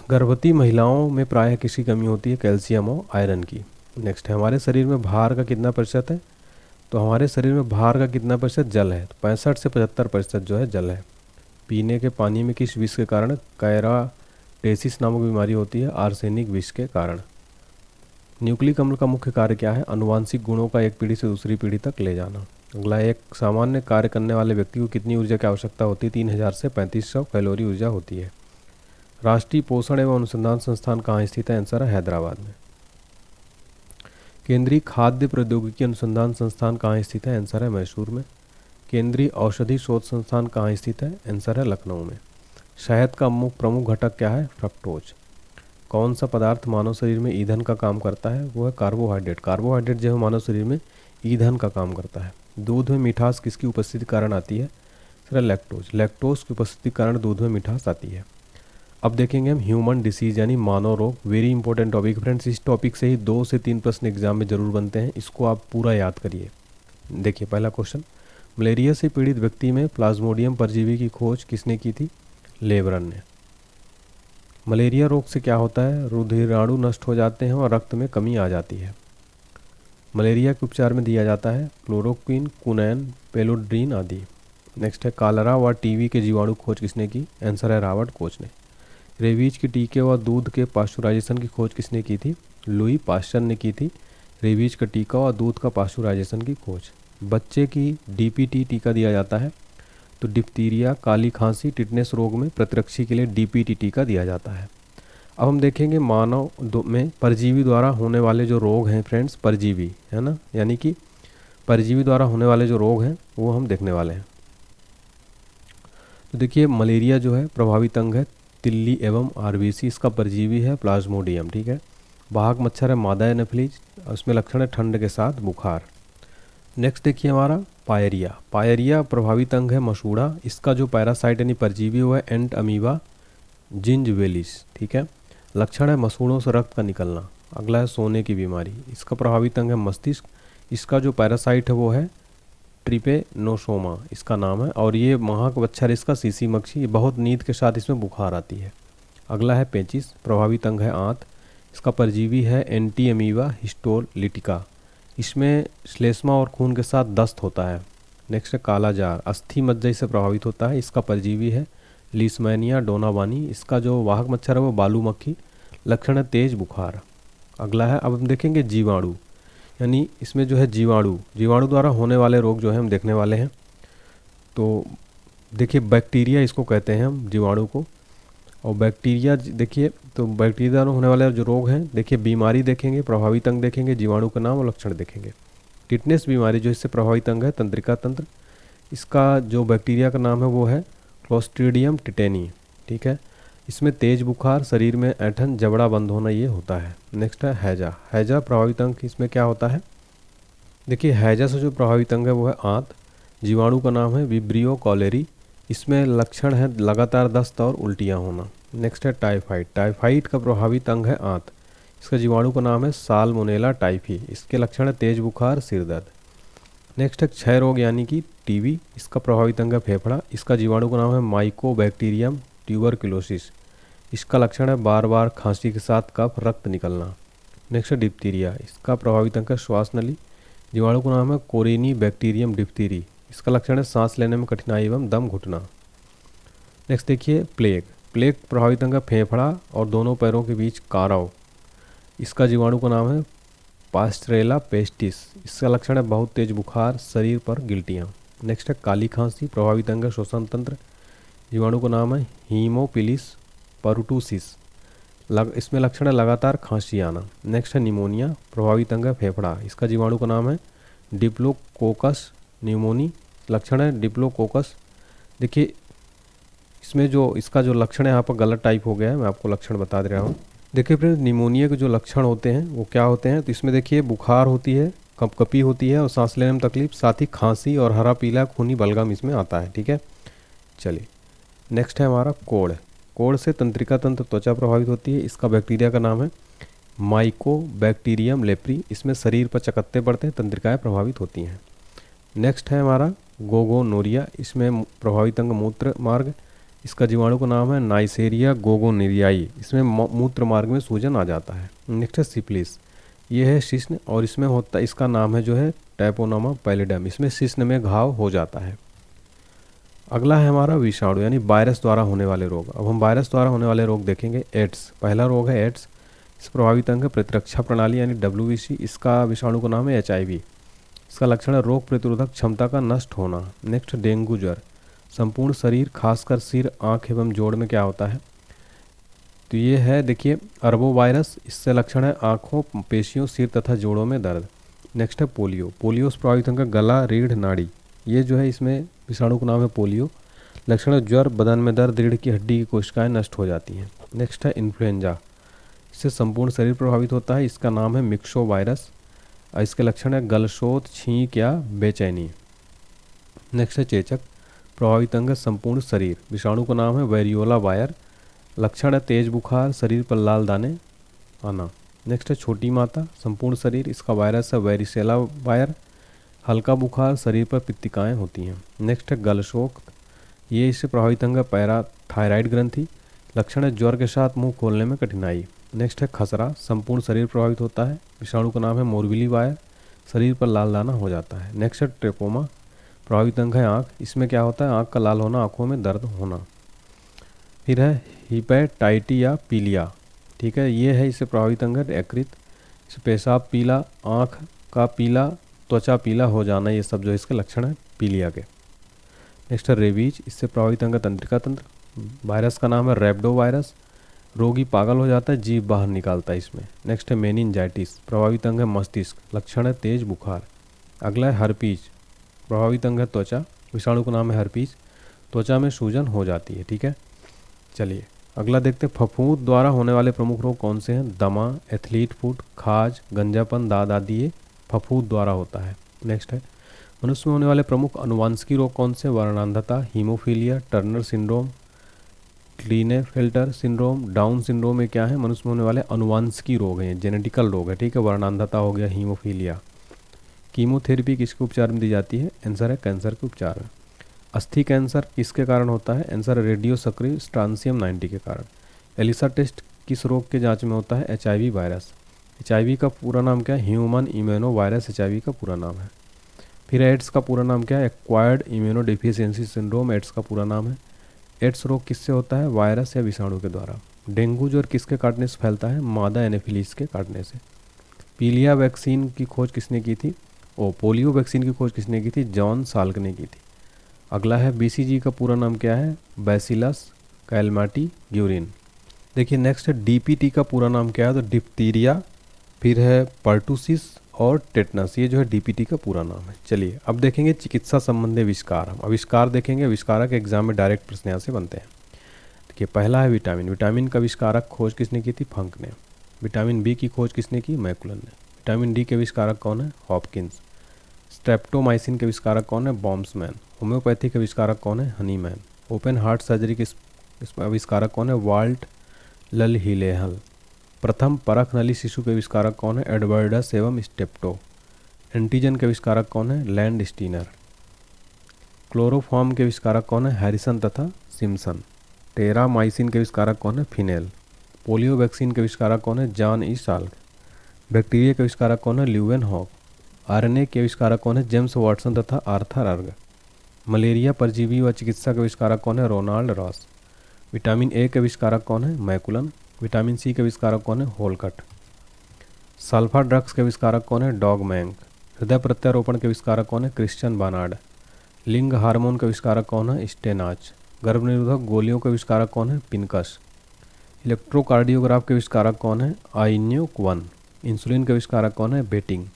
गर्भवती महिलाओं में प्रायः किसकी कमी होती है, कैल्शियम और आयरन की। नेक्स्ट है हमारे शरीर में भार का कितना प्रतिशत है, तो हमारे शरीर में भार का कितना प्रतिशत जल है, तो 65 से 75% जो है जल है। पीने के पानी में किस विष के कारण कैराटेसिस नामक बीमारी होती है, आर्सेनिक विष के कारण। न्यूक्लिक अम्ल का मुख्य कार्य क्या है, अनुवांशिक गुणों का एक पीढ़ी से दूसरी पीढ़ी तक ले जाना। अगला, एक सामान्य कार्य करने वाले व्यक्ति को कितनी ऊर्जा की आवश्यकता होती है, 3000 से 3500 कैलोरी ऊर्जा होती है। राष्ट्रीय पोषण एवं अनुसंधान संस्थान कहाँ स्थित है, आंसर है हैदराबाद में। केंद्रीय खाद्य प्रौद्योगिकी अनुसंधान संस्थान कहाँ स्थित है, आंसर है मैसूर में। केंद्रीय औषधि शोध संस्थान कहाँ स्थित है, आंसर है लखनऊ में। शहद का प्रमुख घटक क्या है, फ्रक्टोज। कौन सा पदार्थ मानव शरीर में ईंधन का काम करता है, वो है कार्बोहाइड्रेट। कार्बोहाइड्रेट जो है मानव शरीर में ईंधन का काम करता है। दूध में मिठास किसकी उपस्थिति के कारण आती है, सर लैक्टोज। लैक्टोज की उपस्थिति के कारण दूध में मिठास आती है। अब देखेंगे हम ह्यूमन डिसीज यानी मानव रोग, वेरी इंपॉर्टेंट टॉपिक फ्रेंड्स। इस टॉपिक से ही 2 से 3 प्रश्न एग्जाम में जरूर बनते हैं, इसको आप पूरा याद करिए। देखिए पहला क्वेश्चन, मलेरिया से पीड़ित व्यक्ति में प्लाज्मोडियम परजीवी की खोज किसने की थी, लेबरन ने। मलेरिया रोग से क्या होता है, रुधिराणु नष्ट हो जाते हैं और रक्त में कमी आ जाती है। मलेरिया के उपचार में दिया जाता है क्लोरोक्विन, कुनैन, पेलोड्रीन आदि। नेक्स्ट है, कालरा व टीबी के जीवाणु खोज किसने की, आंसर है रॉबर्ट कोच ने। रेबीज के टीके व दूध के पास्चुराइजेशन की खोज किसने की थी, लुई पास्चर ने की थी। रेबीज का टीका और दूध का पास्चुराइजेशन की खोज। बच्चे की डीपीटी टीका दिया जाता है, तो डिप्थीरिया, काली खांसी, टिटनेस रोग में प्रतिरक्षी के लिए डीपीटी टीका दिया जाता है। अब हम देखेंगे मानव में परजीवी द्वारा होने वाले जो रोग हैं फ्रेंड्स, परजीवी है ना, यानी कि परजीवी द्वारा होने वाले जो रोग हैं वो हम देखने वाले हैं। तो देखिए मलेरिया जो है प्रभावित अंग है तिल्ली एवं आरबीसी, इसका परजीवी है प्लाज्मोडियम, ठीक है। वाहक मच्छर है मादा एनाफिलीज, उसमें लक्षण है ठंड के साथ बुखार। नेक्स्ट देखिए हमारा पायरिया। पायरिया प्रभावित अंग है मसूड़ा, इसका जो पैरासाइट यानी परजीवी हुआ है एंट अमीबा जिंजवेलिस, ठीक है। लक्षण है मसूड़ों से रक्त का निकलना। अगला है सोने की बीमारी, इसका प्रभावित अंग है मस्तिष्क, इसका जो पैरासाइट है वो है ट्रिपेनोसोमा इसका नाम है, और ये वाहक मच्छर इसका सीसी मक्खी, बहुत नींद के साथ इसमें बुखार आती है। अगला है पेचिस, प्रभावित अंग है आंत, इसका परजीवी है एंटी अमीबा हिस्टोलिटिका, इसमें श्लेष्मा और खून के साथ दस्त होता है। नेक्स्ट है काला जार, अस्थि मज्जा से प्रभावित होता है, इसका परजीवी है लीसमैनिया डोनावानी, इसका जो वाहक मच्छर है वो बालू मक्खी, लक्षण है तेज बुखार। अगला है, अब हम देखेंगे जीवाणु, यानी इसमें जो है जीवाणु द्वारा होने वाले रोग जो है हम देखने वाले हैं। तो देखिए बैक्टीरिया इसको कहते हैं हम जीवाणु को, और बैक्टीरिया देखिए तो बैक्टीरिया द्वारा होने वाले जो रोग हैं, देखिए बीमारी देखेंगे, प्रभावित अंग देखेंगे, जीवाणु का नाम और लक्षण देखेंगे। टिटनेस बीमारी जो इससे प्रभावित अंग है तंत्रिका तंत्र, इसका जो बैक्टीरिया का नाम है वो है क्लोस्ट्रीडियम टिटेनी, ठीक है। इसमें तेज बुखार, शरीर में ऐंठन, जबड़ा बंद होना ये होता है। नेक्स्ट है हैजा प्रभावित अंग, इसमें क्या होता है, देखिए हैजा से जो प्रभावित अंग है वो है आंत, जीवाणु का नाम है विब्रियो कॉलेरी, इसमें लक्षण है लगातार दस्त और उल्टियाँ होना। नेक्स्ट है टाइफाइड का प्रभावित अंग है आंत, इसका जीवाणु का नाम है साल्मोनेला टाइफी, इसके लक्षण है तेज बुखार, सिर दर्द। नेक्स्ट है क्षय रोग यानी कि टीबी, इसका प्रभावित अंग है फेफड़ा, इसका जीवाणु का नाम है माइकोबैक्टीरियम ट्यूबरक्लोसिस, इसका लक्षण है बार बार खांसी के साथ कफ, रक्त निकलना। नेक्स्ट है डिप्थीरिया, इसका प्रभावित अंग है श्वास नली, जीवाणु का नाम है कोरिनी बैक्टीरियम डिप्थीरी, इसका लक्षण है सांस लेने में कठिनाई एवं दम घुटना। नेक्स्ट देखिए प्लेग प्रभावित अंग है फेफड़ा और दोनों पैरों के बीच कारव, इसका जीवाणु का नाम है पास्टरेला पेस्टिस, इसका लक्षण है बहुत तेज बुखार, शरीर पर गिल्टियाँ। नेक्स्ट है काली खांसी, प्रभावित अंग है श्वसन तंत्र, जीवाणु का नाम है हीमोपिलिस परटूसिस, इसमें लक्षण है लगातार खांसी आना। नेक्स्ट है निमोनिया, प्रभावित अंग है फेफड़ा, इसका जीवाणु का नाम है डिप्लोकोकस न्यूमोनी, लक्षण है डिप्लोकोकस। देखिए इसमें जो इसका जो लक्षण है यहाँ पर गलत टाइप हो गया है, मैं आपको लक्षण बता दे रहा हूँ। देखिए फ्रेंड्स निमोनिया के जो लक्षण होते हैं वो क्या होते हैं, तो इसमें देखिए बुखार होती है, कपकपी होती है और सांस लेने में तकलीफ, साथ ही खांसी और हरा पीला खूनी बलगम इसमें आता है, ठीक है। चलिए नेक्स्ट है हमारा कोढ़ से तंत्रिका तंत्र त्वचा प्रभावित होती है, इसका बैक्टीरिया का नाम है माइकोबैक्टीरियम लेप्री, इसमें शरीर पर चकत्ते पड़ते हैं, तंत्रिकाएँ प्रभावित होती हैं। नेक्स्ट है हमारा गोगोनोरिया, इसमें प्रभावित अंग मूत्र मार्ग, इसका जीवाणु का नाम है नाइसेरिया गोगोनेरियाई, इसमें मूत्र मार्ग में सूजन आ जाता है। नेक्स्ट है सिफिलिस, ये है शिश्न और इसमें होता, इसका नाम है जो है टैपोनोमा पैलिडम, इसमें शिश्न में घाव हो जाता है। अगला है हमारा विषाणु यानी वायरस द्वारा होने वाले रोग। अब हम वायरस द्वारा होने वाले रोग देखेंगे। एड्स पहला रोग है एड्स, इस प्रभावित अंग है प्रतिरक्षा प्रणाली यानी WBC, इसका विषाणु का नाम है HIV, इसका लक्षण है रोग प्रतिरोधक क्षमता का नष्ट होना। नेक्स्ट डेंगू ज्वर, संपूर्ण शरीर खासकर सिर, आँख एवं जोड़ में क्या होता है, तो ये है देखिए अरबो वायरस, इससे लक्षण है आँखों, पेशियों, सिर तथा जोड़ों में दर्द। नेक्स्ट है पोलियो से प्रभावित अंग गला, रीढ़, नाड़ी, ये जो है इसमें विषाणु का नाम है पोलियो, लक्षण है ज्वर, बदन में दर्द, रीढ़ की हड्डी की कोशिकाएं नष्ट हो जाती हैं। नेक्स्ट है इन्फ्लुएंजा, इससे संपूर्ण शरीर प्रभावित होता है, इसका नाम है मिक्सो वायरस, इसके लक्षण है गलशोथ, छींक या बेचैनी। नेक्स्ट है चेचक, प्रभावित अंग संपूर्ण शरीर, विषाणु का नाम है वेरियोला वायर, लक्षण है तेज बुखार, शरीर पर लाल दाने आना। नेक्स्ट है छोटी माता, संपूर्ण शरीर, इसका वायरस है वेरिसेला वायर, हल्का बुखार, शरीर पर पित्तिकाएँ होती हैं। नेक्स्ट है गलशोथ, ये इससे प्रभावित अंग है पैराथायराइड ग्रंथि, लक्षण है ज्वर के साथ मुंह खोलने में कठिनाई। नेक्स्ट है खसरा, संपूर्ण शरीर प्रभावित होता है, विषाणु का नाम है मोरबिली वायर, शरीर पर लाल दाना हो जाता है। नेक्स्ट है ट्रेकोमा, प्रभावित अंग है आँख, इसमें क्या होता है आँख का लाल होना, आँखों में दर्द होना। फिर है हिपेटाइटी या पीलिया, ठीक है, ये है इससे प्रभावित अंग है यकृत, इसे पेशाब पीला, आँख का पीला, त्वचा पीला हो जाना, ये सब जो इसके लक्षण है पीलिया के। नेक्स्ट है रेबीज, इससे प्रभावित अंग तंत्रिका तंत्र, वायरस का नाम है रैप्डो वायरस, रोगी पागल हो जाता है, जीभ बाहर निकालता है इसमें। नेक्स्ट है मेनिनजाइटिस, प्रभावित अंग है मस्तिष्क, लक्षण है तेज बुखार। अगला है हर्पीज, प्रभावित अंग है त्वचा, विषाणु का नाम है हर्पीज, त्वचा में सूजन हो जाती है, ठीक है। चलिए अगला देखते हैं, फफूंद द्वारा होने वाले प्रमुख रोग कौन से हैं। दमा, एथलीट फुट, खाज, गंजापन, दाद आदि ये फफूंद द्वारा होता है। नेक्स्ट है मनुष्य में होने वाले प्रमुख अनुवांशिकी रोग कौन से। वर्णांधता, haemophilia, Turner syndrome, Klinefelter syndrome, Down syndrome में क्या है मनुष्य में होने वाले अनुवांशिकी रोग हैं, जेनेटिकल रोग है, ठीक है। वर्णांधता हो गया, हीमोफीलिया। कीमोथेरेपी किसके उपचार में दी जाती है, आंसर है कैंसर के उपचार में। अस्थि कैंसर किसके कारण होता है, आंसर रेडियो सक्रिय स्ट्रांसियम 90 के कारण। एलिसा टेस्ट किस रोग के जांच में होता है, HIV वायरस। HIV का पूरा नाम क्या है? ह्यूमन इम्यूनो वायरस HIV का पूरा नाम है। फिर एड्स का पूरा नाम क्या है? Acquired immuno deficiency syndrome AIDS का पूरा नाम है। एड्स रोग किससे होता है? वायरस या विषाणु के द्वारा। डेंगू ज्वर किसके काटने से फैलता है? मादा एनोफिलीज के काटने से। पीलिया वैक्सीन की खोज किसने की थी? पोलियो वैक्सीन की खोज किसने की थी? जॉन साल्क ने की थी। अगला है BCG का पूरा नाम क्या है? Bacillus Calmette Guerin. देखिए नेक्स्ट है DPT का पूरा नाम क्या है? तो डिप्थीरिया, फिर है पर्टूसिस और टेटनस, ये जो है DPT का पूरा नाम है। चलिए अब देखेंगे चिकित्सा संबंधी आविष्कार। हम आविष्कार देखेंगे, आविष्कारक एग्जाम में डायरेक्ट प्रश्न यहाँ से बनते हैं। देखिए पहला है विटामिन। विटामिन का आविष्कारक खोज किसने की थी? फंक ने। विटामिन B की खोज किसने की? मैकुलन ने। विटामिन D के आविष्कारक कौन है? हॉपकिंस। स्ट्रेप्टोमाइसिन के आविष्कारक कौन है? बॉम्समैन। होम्योपैथी के आविष्कारक कौन है? हनीमैन। ओपन हार्ट सर्जरी के आविष्कारक कौन है? वाल्ट ललहिलेहल। प्रथम परख नली शिशु के आविष्कारक कौन है? एडवर्डस एवं स्टेप्टो। एंटीजन के आविष्कारक कौन है? Land Steiner. क्लोरोफॉर्म के आविष्कारक कौन है? हैरिसन तथा सिम्सन। टेरामाइसिन के आविष्कारक कौन है? फिनेल। पोलियो वैक्सीन के आविष्कारक कौन है? John E Salk. बैक्टीरिया के आविष्कारक कौन है? Leeuwen hoc. RNA के आविष्कारक कौन है? जेम्स वाटसन तथा आर्थर अर्ग। मलेरिया परजीवी व चिकित्सा के आविष्कारक कौन है? Ronald Ross. विटामिन A के आविष्कारक कौन है? मैकुलन। विटामिन C के आविष्कारक कौन है? होलकट। सल्फा ड्रग्स के आविष्कारक कौन है? डॉग मैंक। हृदय प्रत्यारोपण के आविष्कारक कौन है? Christian Barnard. लिंग हार्मोन के आविष्कारक कौन है? स्टेनाच। गर्भनिरोधक गोलियों के आविष्कारक कौन है? पिनकस। इलेक्ट्रोकार्डियोग्राफ के आविष्कारक कौन है? आइन्यूक 1। इंसुलिन के आविष्कारक कौन है? बेटिंग।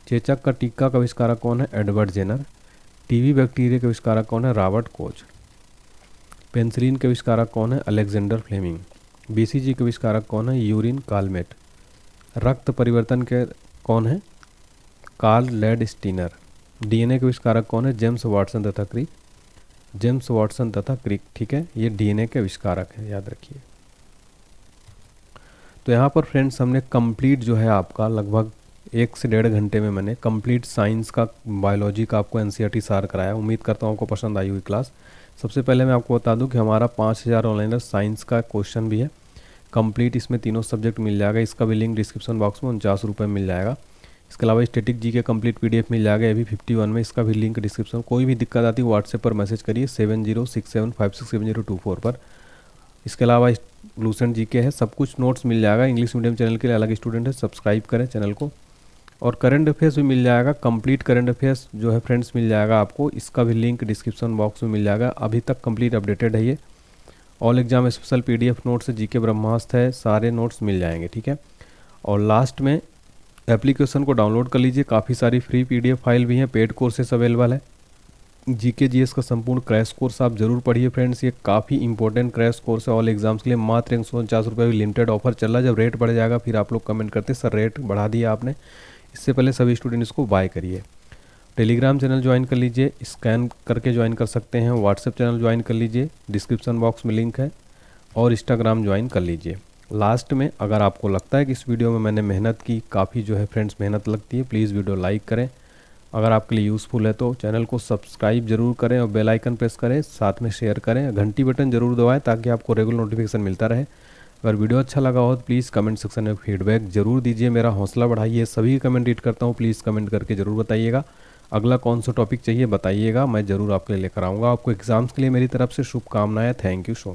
चेचक का टीका का आविष्कारक कौन है? Edward Jenner. टीबी बैक्टीरिया के आविष्कारक कौन है? Robert Koch. पेंसिलिन के आविष्कारक कौन है? Alexander Fleming. BCG के आविष्कारक कौन है? Urine Calmette. रक्त परिवर्तन के कौन है? Karl lead Steiner. DNA के आविष्कारक कौन है? जेम्स वाटसन तथा क्रिक। जेम्स वाटसन तथा क्रिक, ठीक है, ये DNA के आविष्कारक हैं, याद रखिए। तो यहाँ पर फ्रेंड्स हमने कंप्लीट जो है आपका लगभग 1 से 1.5 घंटे में मैंने कंप्लीट साइंस का, बायोलॉजी का आपको NCERT सार कराया। उम्मीद करता हूँ आपको पसंद आई हुई क्लास। सबसे पहले मैं आपको बता दूं कि हमारा 5000 ऑनलाइनर साइंस का क्वेश्चन भी है कंप्लीट, इसमें तीनों सब्जेक्ट मिल जाएगा। इसका भी लिंक डिस्क्रिप्शन बॉक्स में 49 रुपये मिल जाएगा। इसके अलावा स्टैटिक जी के कंप्लीट PDF मिल जाएगा, ये भी 51 में, इसका भी लिंक डिस्क्रिप्शन। कोई भी दिक्कत आती है व्हाट्सएप पर मैसेज करिए 7067567024 पर। इसके अलावा लूसेंट GK है, सब कुछ नोट्स मिल जाएगा। इंग्लिश मीडियम चैनल के लिए अलग स्टूडेंट है, सब्सक्राइब करें चैनल को। और करंट अफेयर्स भी मिल जाएगा, कंप्लीट करंट अफेयर्स जो है फ्रेंड्स मिल जाएगा आपको, इसका भी लिंक डिस्क्रिप्शन बॉक्स में मिल जाएगा। अभी तक कंप्लीट अपडेटेड है ये। All exam special PDF notes है, GK ब्रह्मास्त्र है, सारे नोट्स मिल जाएंगे, ठीक है। और लास्ट में एप्लीकेशन को डाउनलोड कर लीजिए, काफ़ी सारी फ्री PDF फाइल भी हैं, पेड कोर्सेस अवेलेबल है। GK GS का संपूर्ण क्रैश कोर्स आप जरूर पढ़िए फ्रेंड्स, ये काफ़ी इंपॉर्टेंट क्रैश कोर्स है ऑल एग्जाम्स के लिए। मात्र 149 रुपये लिमिटेड ऑफर चल रहा है, जब रेट बढ़ जाएगा फिर आप लोग कमेंट करते सर रेट बढ़ा दिया आपने। इससे पहले सभी स्टूडेंट इसको बाय करिए। टेलीग्राम चैनल ज्वाइन कर लीजिए, स्कैन करके ज्वाइन कर सकते हैं। व्हाट्सएप चैनल ज्वाइन कर लीजिए, डिस्क्रिप्शन बॉक्स में लिंक है। और इंस्टाग्राम ज्वाइन कर लीजिए। लास्ट में अगर आपको लगता है कि इस वीडियो में मैंने मेहनत की, काफ़ी जो है फ्रेंड्स मेहनत लगती है, प्लीज़ वीडियो लाइक करें। अगर आपके लिए यूज़फुल है तो चैनल को सब्सक्राइब जरूर करें और बेल आइकन प्रेस करें, साथ में शेयर करें, घंटी बटन जरूर दबाएं ताकि आपको रेगुलर नोटिफिकेशन मिलता रहे। अगर वीडियो अच्छा लगा हो तो प्लीज़ कमेंट सेक्शन में फीडबैक जरूर दीजिए, मेरा हौसला बढ़ाइए। सभी कमेंट रीड करता हूँ, प्लीज़ कमेंट करके ज़रूर बताइएगा। अगला कौन सा टॉपिक चाहिए बताइएगा, मैं ज़रूर आपके लिए लेकर आऊँगा। आपको एग्जाम्स के लिए मेरी तरफ से शुभकामनाएं। Thank you so much.